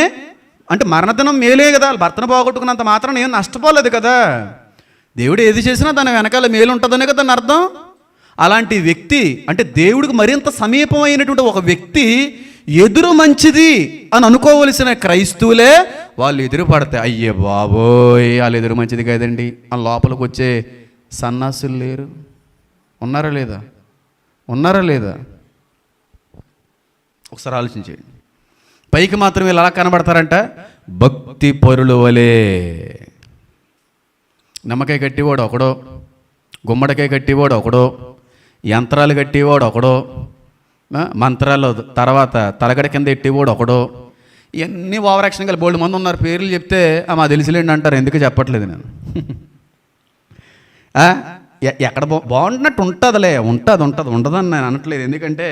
A: అంటే మరణదినం మేలే కదా. భర్తను పోగొట్టుకున్నంత మాత్రం నేను నష్టపోలేదు కదా. దేవుడు ఏది చేసినా దాని వెనకాల మేలు ఉంటుందనే కదా దాని అర్థం. అలాంటి వ్యక్తి అంటే దేవుడికి మరింత సమీపమైనటువంటి ఒక వ్యక్తి ఎదురు మంచిది అని అనుకోవలసిన క్రైస్తవులే వాళ్ళు ఎదురు పడితే అయ్యే బాబోయ్ వాళ్ళు ఎదురు మంచిది కాదండి ఆ లోపలికి వచ్చే సన్నాసులు లేరు. ఉన్నారా లేదా? ఒకసారి ఆలోచించండి. పైకి మాత్రం వీళ్ళు ఎలా కనబడతారంట, భక్తి పరుల వలె. నమ్మకాయ కట్టివాడు ఒకడో, గుమ్మడికాయ కట్టేవాడు ఒకడో, యంత్రాలు కట్టేవాడు ఒకడో, మంత్రాలు తర్వాత తలగడ కింద ఎట్టేవాడు ఒకడో, ఇవన్నీ ఓవర్ యాక్షన్ కలిసి బోల్డ్ మంది ఉన్నారు. పేర్లు చెప్తే మా తెలిసిలేండి అంటారు. ఎందుకు చెప్పట్లేదు నేను. ఎక్కడ బాగుంటున్నట్టు ఉంటుందిలే, ఉండదని నేను అనట్లేదు. ఎందుకంటే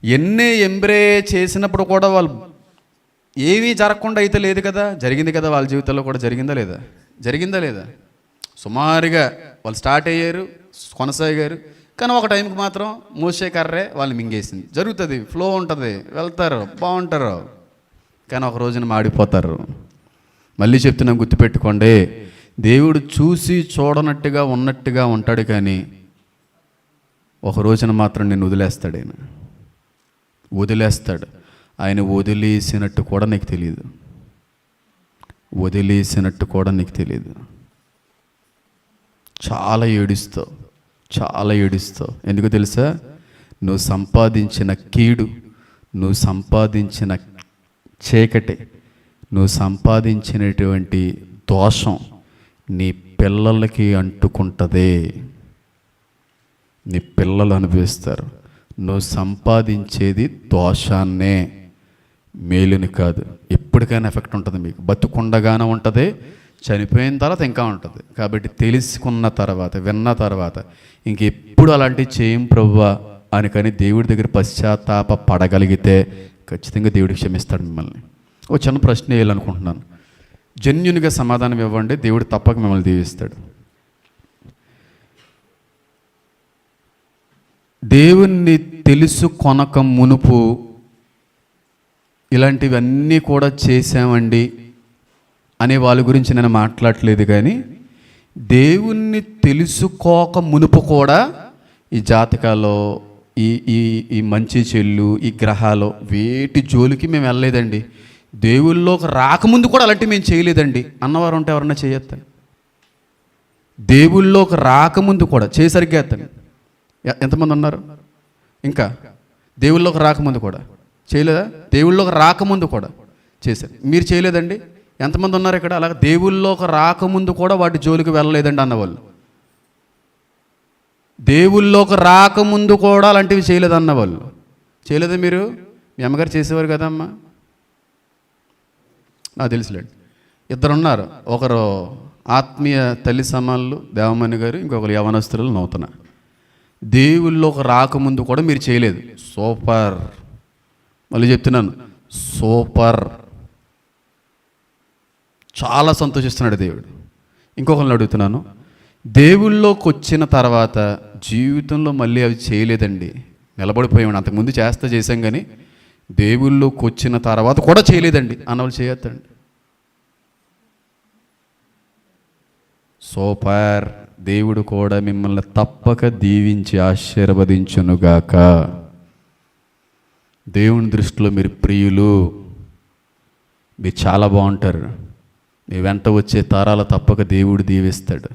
A: ఎన్ని ఎంబ్రే చేసినప్పుడు కూడా వాళ్ళు ఏమీ జరగకుండా అయితే లేదు కదా, జరిగింది కదా. వాళ్ళ జీవితంలో కూడా జరిగిందా లేదా సుమారుగా వాళ్ళు స్టార్ట్ అయ్యారు, కొనసాగారు. కానీ ఒక టైంకి మాత్రం మోసే కర్రే వాళ్ళని మింగేసింది. జరుగుతుంది, ఫ్లో ఉంటుంది, వెళ్తారు, బాగుంటారు. కానీ ఒక రోజున మాడిపోతారు. మళ్ళీ చెప్తున్నాం, గుర్తుపెట్టుకోండి, దేవుడు చూసి చూడనట్టుగా ఉన్నట్టుగా ఉంటాడు, కానీ ఒక రోజున మాత్రం నిన్ను వదిలేస్తాడు. ఆయన వదిలేసినట్టు కూడా నీకు తెలియదు. చాలా ఏడుస్తావు. ఎందుకు తెలుసా? నువ్వు సంపాదించిన కీడు, నువ్వు సంపాదించిన చీకటి, నువ్వు సంపాదించినటువంటి దోషం నీ పిల్లలకి అంటుకుంటుంది. నీ పిల్లలు అనుభవిస్తారు. నువ్వు సంపాదించేది దోషాన్నే, మేలుని కాదు. ఎప్పటికైనా ఎఫెక్ట్ ఉంటుంది మీకు. బతుకుండగానే ఉంటుంది, చనిపోయిన తర్వాత ఇంకా ఉంటుంది. కాబట్టి తెలుసుకున్న తర్వాత, విన్న తర్వాత ఇంకెప్పుడు అలాంటివి చేయం ప్రభువా అని కానీ దేవుడి దగ్గర పశ్చాత్తాప పడగలిగితే ఖచ్చితంగా దేవుడికి క్షమిస్తాడు మిమ్మల్ని. ఓ చిన్న ప్రశ్న వేయాలనుకుంటున్నాను, జెన్యూన్గా సమాధానం ఇవ్వండి, దేవుడు తప్పక మిమ్మల్ని దీవిస్తాడు. దేవుణ్ణి తెలుసుకొనక మునుపు ఇలాంటివన్నీ కూడా చేశామండి అనే వాళ్ళ గురించి నేను మాట్లాడట్లేదు. కానీ దేవుణ్ణి తెలుసుకోక మునుపు కూడా ఈ జాతకాలో ఈ మంచి చెల్లు, ఈ గ్రహాలు, వేటి జోలికి మేము వెళ్ళలేదండి, దేవుళ్ళలోకి రాకముందు కూడా అలాంటివి మేము చేయలేదండి అన్నవారు ఉంటే ఎవరన్నా చేయొద్దండి. దేవుళ్ళలోకి రాకముందు కూడా చేసరిగ్గా ఎత్తండి. ఎంతమంది ఉన్నారు? ఇంకా దేవుళ్ళలోకి రాకముందు కూడా చేయలేదా? దేవుళ్ళలోకి రాకముందు కూడా చేశారు. మీరు చేయలేదండి. ఎంతమంది ఉన్నారు ఇక్కడ అలాగ దేవుళ్ళలోకి రాకముందు కూడా వాటి జోలికి వెళ్ళలేదండి అన్నవాళ్ళు? దేవుళ్ళలోకి రాకముందు కూడా అలాంటివి చేయలేదన్నవాళ్ళు చేయలేదా? మీరు మీ అమ్మగారు చేసేవారు కదమ్మా, నాకు తెలుసులేండి. ఇద్దరు ఉన్నారు, ఒకరు ఆత్మీయ తల్లి సమానులు దేవమణి గారు, ఇంకొకరు యవనస్తులు నూతన. దేవుళ్ళలోకి రాకముందు కూడా మీరు చేయలేదు. సూపర్. మళ్ళీ చెప్తున్నాను, సూపర్. చాలా సంతోషిస్తున్నాడు దేవుడు. ఇంకొకరిని అడుగుతున్నాను, దేవుళ్ళలోకి వచ్చిన తర్వాత జీవితంలో మళ్ళీ అవి చేయలేదండి, నిలబడిపోయామండి, అంతకుముందు చేసాం కానీ దేవుళ్ళలోకి వచ్చిన తర్వాత కూడా చేయలేదండి అన్నవాళ్ళు చేయొద్దండి. సూపర్. దేవుడు కూడా మిమ్మల్ని తప్పక దీవించి ఆశీర్వదించునుగాక. దేవుని దృష్టిలో మీరు ప్రియులు, మీరు చాలా బాగుంటారు. మీ వెంట వచ్చే తరాలు తప్పక దేవుడు దీవిస్తాడు.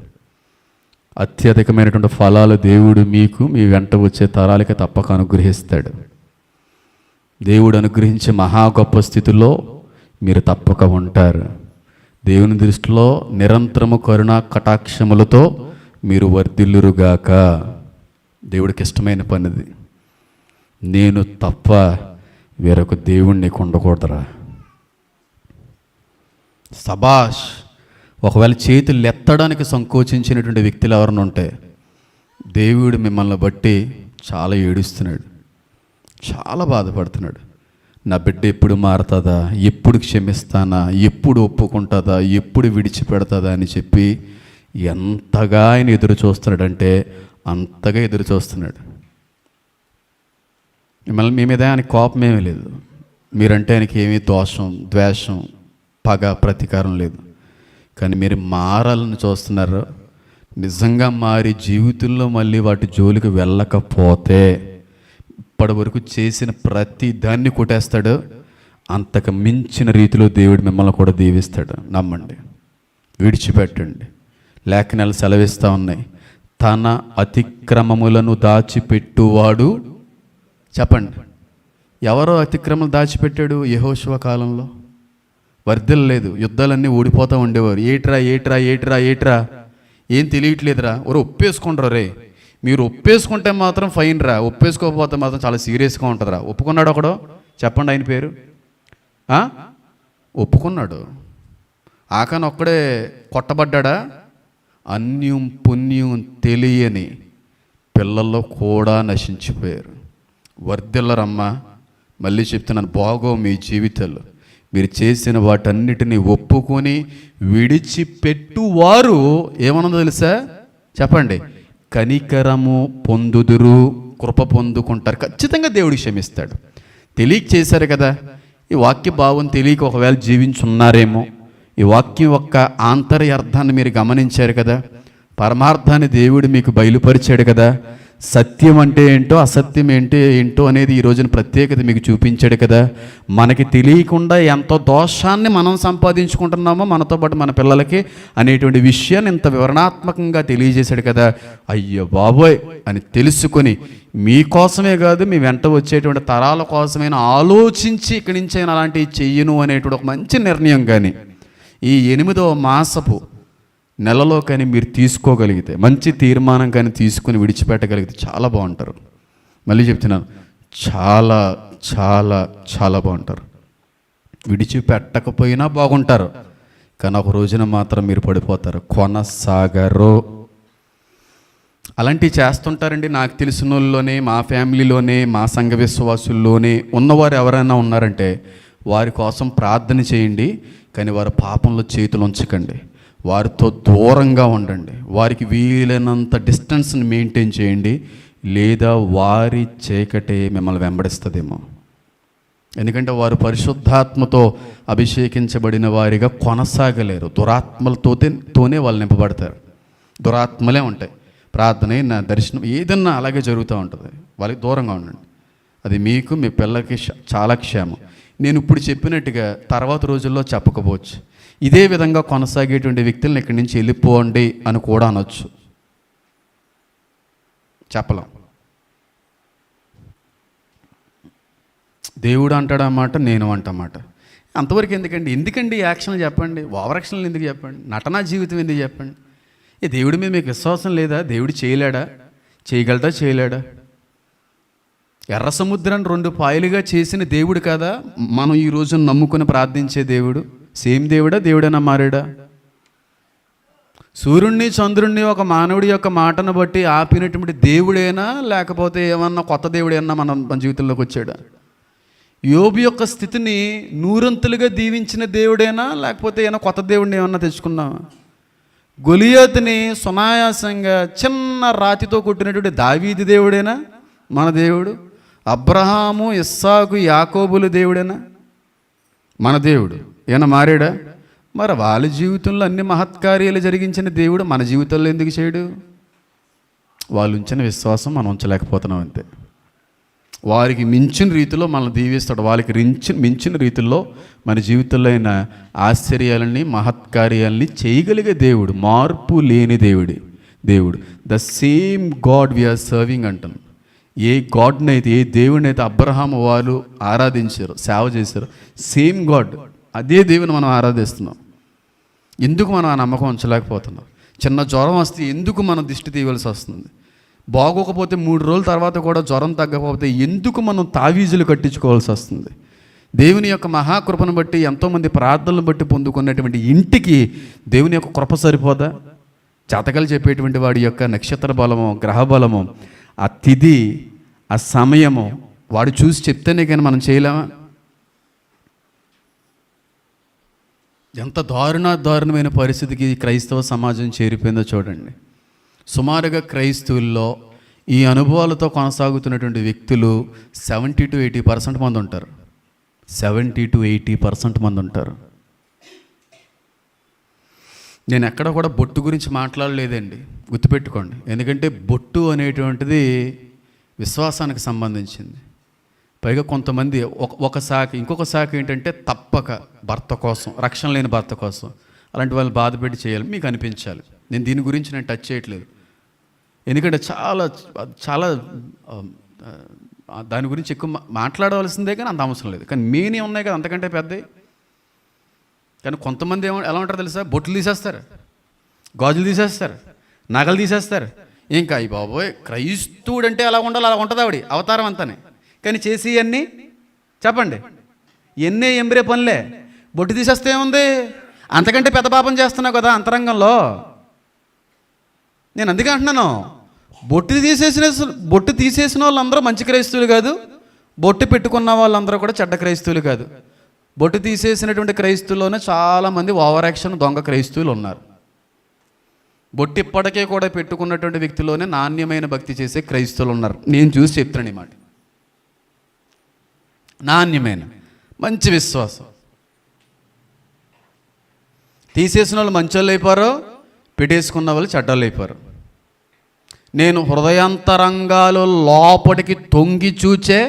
A: అత్యధికమైనటువంటి ఫలాలు దేవుడు మీకు, మీ వెంట వచ్చే తరాలకి తప్పక అనుగ్రహిస్తాడు. దేవుడు అనుగ్రహించే మహా గొప్ప స్థితిలో మీరు తప్పక ఉంటారు. దేవుని దృష్టిలో నిరంతరము కరుణా కటాక్షములతో మీరు వర్ధిల్లురుగాక. దేవుడికి ఇష్టమైన పనిది. నేను తప్ప వేరొక దేవుణ్ణి ఉండకూడదురా. సబాష్. ఒకవేళ చేతులు ఎత్తడానికి సంకోచించినటువంటి వ్యక్తులు ఎవరైనా ఉంటే దేవుడు మిమ్మల్ని బట్టి చాలా ఏడుస్తున్నాడు, చాలా బాధపడుతున్నాడు. నా బిడ్డ ఎప్పుడు మారుతుందా, ఎప్పుడు క్షమిస్తానా, ఎప్పుడు ఒప్పుకుంటుందా, ఎప్పుడు విడిచిపెడతాదా అని చెప్పి ఎంతగా ఆయన ఎదురు చూస్తున్నాడంటే అంతగా ఎదురు చూస్తున్నాడు. మిమ్మల్ని మీ మీద ఆయనకి కోపం ఏమీ లేదు, మీరంటే ఆయనకి ఏమీ దోషం, ద్వేషం, పగ, ప్రతీకారం లేదు. కానీ మీరు మారాలని చూస్తున్నారు. నిజంగా మారి జీవితంలో మళ్ళీ వాటి జోలికి వెళ్ళకపోతే ఇప్పటి వరకు చేసిన ప్రతి దాన్ని కొట్టేస్తాడు. అంతకు మించిన రీతిలో దేవుడు మిమ్మల్ని కూడా దీవిస్తాడు. నమ్మండి, విడిచిపెట్టండి. లేఖనాలు సెలవిస్తూ ఉన్నాయి, తన అతిక్రమములను దాచిపెట్టువాడు. చెప్పండి, ఎవరో అతిక్రమలు దాచిపెట్టాడు? యెహోషువ కాలంలో వర్ధిల్లలేదు, యుద్ధాలన్నీ ఓడిపోతూ ఉండేవారు. ఏట్రా ఏం తెలియట్లేదురా, ఒప్పేసుకుంటారు రే. మీరు ఒప్పేసుకుంటే మాత్రం ఫైన్ రా, ఒప్పేసుకోకపోతే మాత్రం చాలా సీరియస్గా ఉంటుందిరా. ఒప్పుకున్నాడు ఒకడు, చెప్పండి ఆయన పేరు. ఒప్పుకున్నాడు. ఆకాన్ ఒక్కడే కొట్టబడ్డా. అన్యం పుణ్యం తెలియని పిల్లల్లో కూడా నశించిపోయారు. వర్ధిల్లరమ్మా, మళ్ళీ చెప్తున్నాను, బాగో మీ జీవితాలు. మీరు చేసిన వాటన్నిటిని ఒప్పుకొని విడిచిపెట్టువారు ఏమన్నదో తెలుసా? చెప్పండి. కనికరము పొందుదురు, కృప పొందుకుంటారు. ఖచ్చితంగా దేవుడు క్షమిస్తాడు. తెలియక చేశారు కదా, ఈ వాక్య భావం తెలియక ఒకవేళ జీవించున్నారేమో. ఈ వాక్యం యొక్క ఆంతర్య అర్థాన్ని మీరు గమనించారు కదా, పరమార్థాన్ని దేవుడు మీకు బయలుపరిచాడు కదా, సత్యం అంటే ఏంటో అసత్యం ఏంటో అనేది ఈ రోజున ప్రత్యేకత మీకు చూపించాడు కదా. మనకి తెలియకుండా ఎంతో దోషాన్ని మనం సంపాదించుకుంటున్నామో మనతో పాటు మన పిల్లలకి అనేటువంటి విషయాన్ని ఇంత వివరణాత్మకంగా తెలియజేశాడు కదా. అయ్యో బాబోయ్ అని తెలుసుకొని మీకోసమే కాదు, మీ వెంట వచ్చేటువంటి తరాల కోసమైనా ఆలోచించి ఇక్కడి నుంచి అయినా అలాంటివి చెయ్యను అనేటువంటి ఒక మంచి నిర్ణయం కానీ ఈ 8వ మాసపు నెలలో కానీ మీరు తీసుకోగలిగితే, మంచి తీర్మానం కానీ తీసుకుని విడిచిపెట్టగలిగితే చాలా బాగుంటారు. మళ్ళీ చెప్తున్నాను, చాలా చాలా చాలా బాగుంటారు. విడిచిపెట్టకపోయినా బాగుంటారు, కానీ ఒక రోజున మాత్రం మీరు పడిపోతారు, కొనసాగరు. అలాంటివి చేస్తుంటారండి. నాకు తెలిసిన వాళ్ళలోనే, మా ఫ్యామిలీలోనే, మా సంఘ విశ్వాసుల్లోనే ఉన్నవారు ఎవరైనా ఉన్నారంటే వారి కోసం ప్రార్థన చేయండి, కానీ వారి పాపంలో చేతులు ఉంచకండి. వారితో దూరంగా ఉండండి. వారికి వీలైనంత డిస్టెన్స్ని మెయింటైన్ చేయండి, లేదా వారి చీకటే మిమ్మల్ని వెంబడిస్తుందేమో. ఎందుకంటే వారు పరిశుద్ధాత్మతో అభిషేకించబడిన వారిగా కొనసాగలేరు. దురాత్మలతోనే వాళ్ళు నింపబడతారు. దురాత్మలే ఉంటాయి. ప్రార్థన, నా దర్శనం ఏదన్నా అలాగే జరుగుతూ ఉంటుంది. వాళ్ళకి దూరంగా ఉండండి. అది మీకు, మీ పిల్లలకి చాలా క్షేమం. నేను ఇప్పుడు చెప్పినట్టుగా తర్వాత రోజుల్లో చెప్పకపోవచ్చు. ఇదే విధంగా కొనసాగేటువంటి వ్యక్తులను ఇక్కడి నుంచి వెళ్ళిపోండి అని కూడా అనొచ్చు. చెప్పలేం. దేవుడు అంటాడన్నమాట, నేను అంటమాట. అంతవరకు ఎందుకండి యాక్షన్లు చెప్పండి, ఓవర్ యాక్షన్లు ఎందుకు చెప్పండి, నటనా జీవితం ఎందుకు చెప్పండి. ఈ దేవుడి మీద మీకు విశ్వాసం లేదా? దేవుడు చేయలేడా? చేయగలడా? చేయలేడా? ఎర్ర సముద్రాన్ని 2 పాయలుగా చేసిన దేవుడు కదా మనం ఈ రోజు నమ్ముకుని ప్రార్థించే దేవుడు. సేమ్ దేవుడా? దేవుడైనా మారాడా? సూర్యుడిని చంద్రుడిని ఒక మానవుడి యొక్క మాటను బట్టి ఆపినటువంటి దేవుడేనా, లేకపోతే ఏమన్నా కొత్త దేవుడేనా మన జీవితంలోకి వచ్చాడా? యోబు యొక్క స్థితిని 100 దీవించిన దేవుడేనా, లేకపోతే ఏమైనా కొత్త దేవుడిని ఏమన్నా తెచ్చుకున్నావా? గొలియాతుని సునాయాసంగా చిన్న రాతితో కొట్టినటువంటి దావీదు దేవుడేనా మన దేవుడు? అబ్రహాము, ఇస్సాకు, యాకోబులు దేవుడేనా మన దేవుడు? ఏమైనా మారాడా? మరి వాళ్ళ జీవితంలో అన్ని మహత్కార్యాలు జరిగించిన దేవుడు మన జీవితంలో ఎందుకు చేయడు? వాళ్ళు ఉంచిన విశ్వాసం మనం ఉంచలేకపోతున్నాం అంతే. వారికి మించిన రీతిలో మనల్ని దీవిస్తాడు. వాళ్ళకి మించిన రీతిలో మన జీవితంలో అయిన ఆశ్చర్యాలని, మహత్కార్యాలని చేయగలిగే దేవుడు, మార్పు లేని దేవుడు. The same God we are serving అంటాను. ఏ గాడ్నైతే, ఏ దేవుడినైతే అబ్రహాము వాళ్ళు ఆరాధించారు, సేవ చేశారు, సేమ్ గాడ్, అదే దేవుని మనం ఆరాధిస్తున్నాం. ఎందుకు మనం ఆ నమ్మకం ఉంచలేకపోతున్నాం? చిన్న జ్వరం వస్తే ఎందుకు మనం దిష్టి తీయవలసి వస్తుంది? బాగోకపోతే 3 రోజుల తర్వాత కూడా జ్వరం తగ్గకపోతే ఎందుకు మనం తావీజులు కట్టించుకోవాల్సి వస్తుంది? దేవుని యొక్క మహాకృపను బట్టి, ఎంతోమంది ప్రార్థనలు బట్టి పొందుకున్నటువంటి ఇంటికి దేవుని యొక్క కృప సరిపోదా? జాతకాలు చెప్పేటువంటి వాడి యొక్క నక్షత్ర బలము, గ్రహ బలము, ఆ తిథి, ఆ సమయము వాడు చూసి చెప్తేనే కానీ మనం చేయలేమా? ఎంత దారుణమైన పరిస్థితికి క్రైస్తవ సమాజం చేరిపోయిందో చూడండి. సుమారుగా క్రైస్తవుల్లో ఈ అనుభవాలతో కొనసాగుతున్నటువంటి వ్యక్తులు 70 to 80% మంది ఉంటారు. 70 to 80% మంది ఉంటారు. నేను ఎక్కడ కూడా బొట్టు గురించి మాట్లాడలేదండి, గుర్తుపెట్టుకోండి. ఎందుకంటే బొట్టు అనేటువంటిది విశ్వాసానికి సంబంధించింది. పైగా కొంతమంది ఒక శాఖ, ఇంకొక శాఖ ఏంటంటే తప్పక భర్త కోసం, రక్షణ లేని భర్త కోసం అలాంటి వాళ్ళు బాధపెట్టి చేయాలి, మీకు అనిపించాలి. నేను దీని గురించి నేను టచ్ చేయట్లేదు, ఎందుకంటే చాలా చాలా దాని గురించి ఎక్కువ మాట్లాడవలసిందే, కానీ అంత అవసరం లేదు. కానీ మెయిన్ ఉన్నాయి కదా అంతకంటే పెద్దవి. కానీ కొంతమంది ఎలా ఉంటారో తెలుసా? బొట్లు తీసేస్తారు, గాజులు తీసేస్తారు, నగలు తీసేస్తారు. ఇంకా అయ్యి బాబోయ్, క్రైస్తవుడు అంటే అలా ఉండాలి, అలా ఉంటుంది ఆవిడ అవతారం అంతానే. కానీ చేసి అన్నీ చెప్పండి, ఎన్నే ఎంబరే పనులే. బొట్టు తీసేస్తే ఏముంది, అంతకంటే పెద్ద పాపం చేస్తున్నావు కదా అంతరంగంలో. నేను అందుకే అంటున్నాను, బొట్టు తీసేసిన వాళ్ళందరూ మంచి క్రైస్తవులు కాదు, బొట్టు పెట్టుకున్న వాళ్ళందరూ కూడా చెడ్డ క్రైస్తవులు కాదు. బొట్టు తీసేసినటువంటి క్రైస్తవుల్లోనే చాలామంది ఓవర్ యాక్షన్ దొంగ క్రైస్తవులు ఉన్నారు. బొట్టు ఇప్పటికే కూడా పెట్టుకున్నటువంటి వ్యక్తిలోనే నాణ్యమైన భక్తి చేసే క్రైస్తవులు ఉన్నారు. నేను చూసి చెప్తున్నాను ఈ మాట. నాణ్యమైన మంచి విశ్వాసం. తీసేసిన వాళ్ళు మంచోళ్ళు అయిపోరు, పెట్టేసుకున్న వాళ్ళు చెడ్డోళ్ళు అయిపోరు. నేను హృదయాంతరంగాలు లోపలికి తొంగి చూచే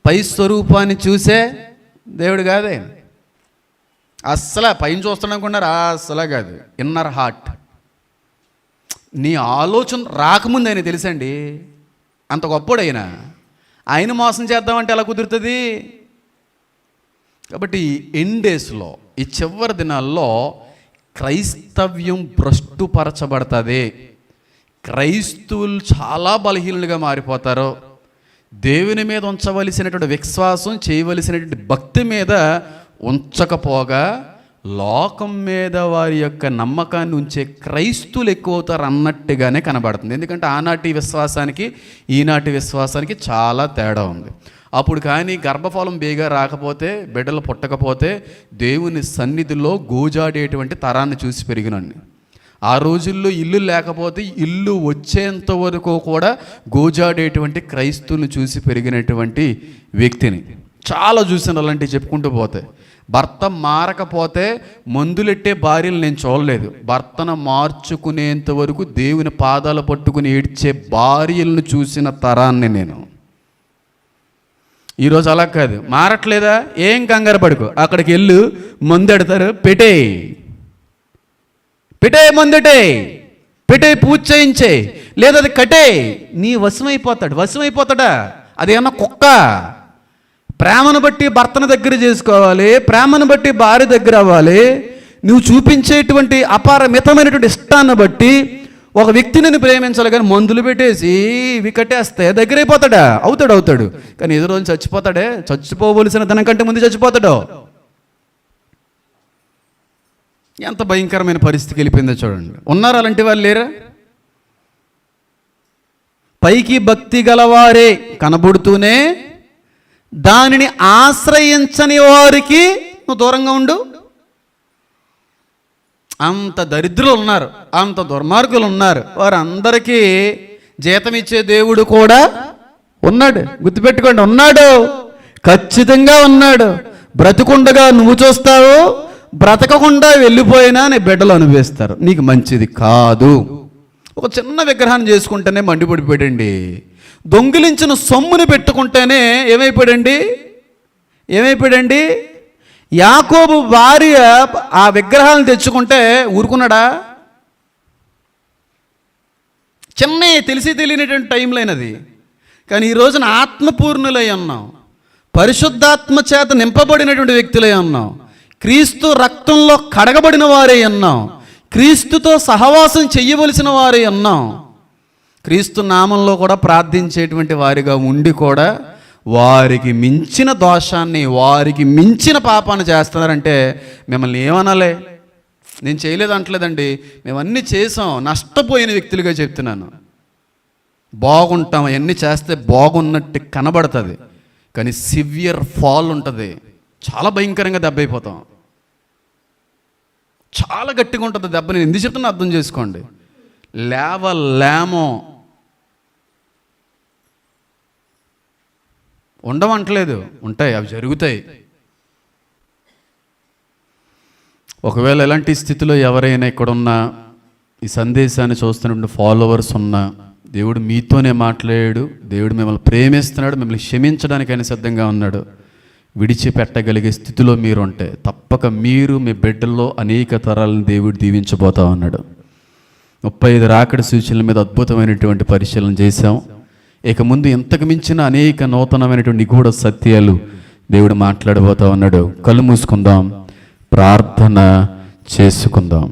A: పై స్వరూపాన్ని చూసే దేవుడు కాదే. అస్సలు పైన చూస్తున్నాం అనుకున్నారు, అస్సలు కాదు. Inner heart. నీ ఆలోచన రాకముందు ఆయన తెలుసండి, అంత గొప్పడైనా ఆయన మోసం చేద్దామంటే ఎలా కుదురుతుంది? కాబట్టి ఎండ్ డేస్లో, ఈ చివరి దినాల్లో క్రైస్తవ్యం భ్రష్టుపరచబడుతుంది. క్రైస్తవులు చాలా బలహీనులుగా మారిపోతారు. దేవుని మీద ఉంచవలసినటువంటి విశ్వాసం, చేయవలసినటువంటి భక్తి మీద ఉంచకపోగా లోకం మీద వారి యొక్క నమ్మకాన్ని ఉంచే క్రైస్తవులు ఎక్కువ అవుతారు అన్నట్టుగానే కనబడుతుంది. ఎందుకంటే ఆనాటి విశ్వాసానికి ఈనాటి విశ్వాసానికి చాలా తేడా ఉంది. అప్పుడు కానీ గర్భఫలం బేగా రాకపోతే, బిడ్డలు పుట్టకపోతే దేవుని సన్నిధిలో గోజాడేటువంటి తరాన్ని చూసి పెరిగినండి. ఆ రోజుల్లో ఇల్లు లేకపోతే ఇల్లు వచ్చేంత వరకు కూడా గోజాడేటువంటి క్రైస్తవుని చూసి పెరిగినటువంటి వ్యక్తిని చాలా చూసాను. అలాంటివి చెప్పుకుంటూ పోతే, భర్త మారకపోతే మందులెట్టే భార్యలు నేను చూడలేదు. భర్తను మార్చుకునేంత వరకు దేవుని పాదాలు పట్టుకుని ఏడ్చే భార్యలను చూసిన తరాన్ని నేను. ఈరోజు అలా కాదు. మారట్లేదా, ఏం కంగారు పడుకో, అక్కడికి వెళ్ళు, మందెడతారు, పెట్టే మందెటే పూజ చేయించే, లేదా అది కట్టే, నీ వశమైపోతాడా? అదేమన్నా కుక్క? ప్రేమను బట్టి భర్తను దగ్గర చేసుకోవాలి, ప్రేమను బట్టి భార్య దగ్గర అవ్వాలి. నువ్వు చూపించేటువంటి అపారమితమైనటువంటి ఇష్టాన్ని బట్టి ఒక వ్యక్తిని ప్రేమించాలి. కానీ మందులు పెట్టేసి ఇవి కట్టేస్తే దగ్గర అయిపోతాడా? అవుతాడు. కానీ ఎదురు రోజు చచ్చిపోతాడే. చచ్చిపోవలసిన దానికంటే ముందు చచ్చిపోతాడు. ఎంత భయంకరమైన పరిస్థితికి వెళ్ళిపోయిందో చూడండి. ఉన్నారు అలాంటి వాళ్ళు లేరా? పైకి భక్తి గలవారే కనబడుతూనే దానిని ఆశ్రయించని వారికి నువ్వు దూరంగా ఉండు. అంత దరిద్రులు ఉన్నారు, అంత దుర్మార్గులు ఉన్నారు. వారందరికీ జీతం ఇచ్చే దేవుడు కూడా ఉన్నాడు. గుర్తుపెట్టుకోండి, ఉన్నాడు, ఖచ్చితంగా ఉన్నాడు. బ్రతికుండగా నువ్వు చూస్తావు, బ్రతకకుండా వెళ్ళిపోయినా నీ బిడ్డలు అనుభవిస్తారు. నీకు మంచిది కాదు. ఒక చిన్న విగ్రహాన్ని చేసుకుంటేనే మండిపడిపోయాడండి. దొంగిలించిన సొమ్ముని పెట్టుకుంటేనే ఏమైపోయాడండి? యాకోబు భార్య ఆ విగ్రహాలను తెచ్చుకుంటే ఊరుకున్నాడా? చిన్న తెలిసి తెలియనటువంటి టైంలో అయినది. కానీ ఈ రోజున ఆత్మపూర్ణులై ఉన్నాం, పరిశుద్ధాత్మ చేత నింపబడినటువంటి వ్యక్తులై ఉన్నాం, క్రీస్తు రక్తంలో కడగబడిన వారే ఉన్నాం, క్రీస్తుతో సహవాసం చెయ్యవలసిన వారే ఉన్నాం. క్రీస్తు నామంలో కూడా ప్రార్థించేటువంటి వారిగా ఉండి కూడా వారికి మించిన దోషాన్ని, వారికి మించిన పాపాన్ని చేస్తున్నారంటే మిమ్మల్ని ఏమనాలి? నేను చేయలేదు అంటలేదండి, మేము అన్నీ చేసాం, నష్టపోయిన వ్యక్తులుగా చెప్తున్నాను. బాగుంటాం, అవన్నీ చేస్తే బాగున్నట్టు కనబడుతుంది, కానీ సివియర్ ఫాల్ ఉంటుంది. చాలా భయంకరంగా దెబ్బ అయిపోతాం. చాలా గట్టిగా ఉంటుంది దెబ్బ. నేను ఎందుకు చెప్తున్నా అర్థం చేసుకోండి. లేమో ఉండమంటలేదు, ఉంటాయి, అవి జరుగుతాయి. ఒకవేళ ఎలాంటి స్థితిలో ఎవరైనా ఇక్కడున్నా ఈ సందేశాన్ని చూస్తున్నటువంటి ఫాలోవర్స్ ఉన్నా, దేవుడు మీతోనే మాట్లాడాడు, దేవుడు మిమ్మల్ని ప్రేమిస్తున్నాడు, మిమ్మల్ని క్షమించడానికైనా సిద్ధంగా ఉన్నాడు. విడిచిపెట్టగలిగే స్థితిలో మీరు ఉంటే తప్పక మీరు మీ బిడ్డల్లో అనేక తరాలను దేవుడు దీవించబోతా ఉన్నాడు. 35 రాకడి సూచనల మీద అద్భుతమైనటువంటి పరిశీలన చేశాం. ఇక ముందు ఇంతకు మించిన అనేక నూతనమైనటువంటి నిగూఢ సత్యాలు దేవుడు మాట్లాడబోతా ఉన్నాడు. కళ్ళు మూసుకుందాం, ప్రార్థన చేసుకుందాం.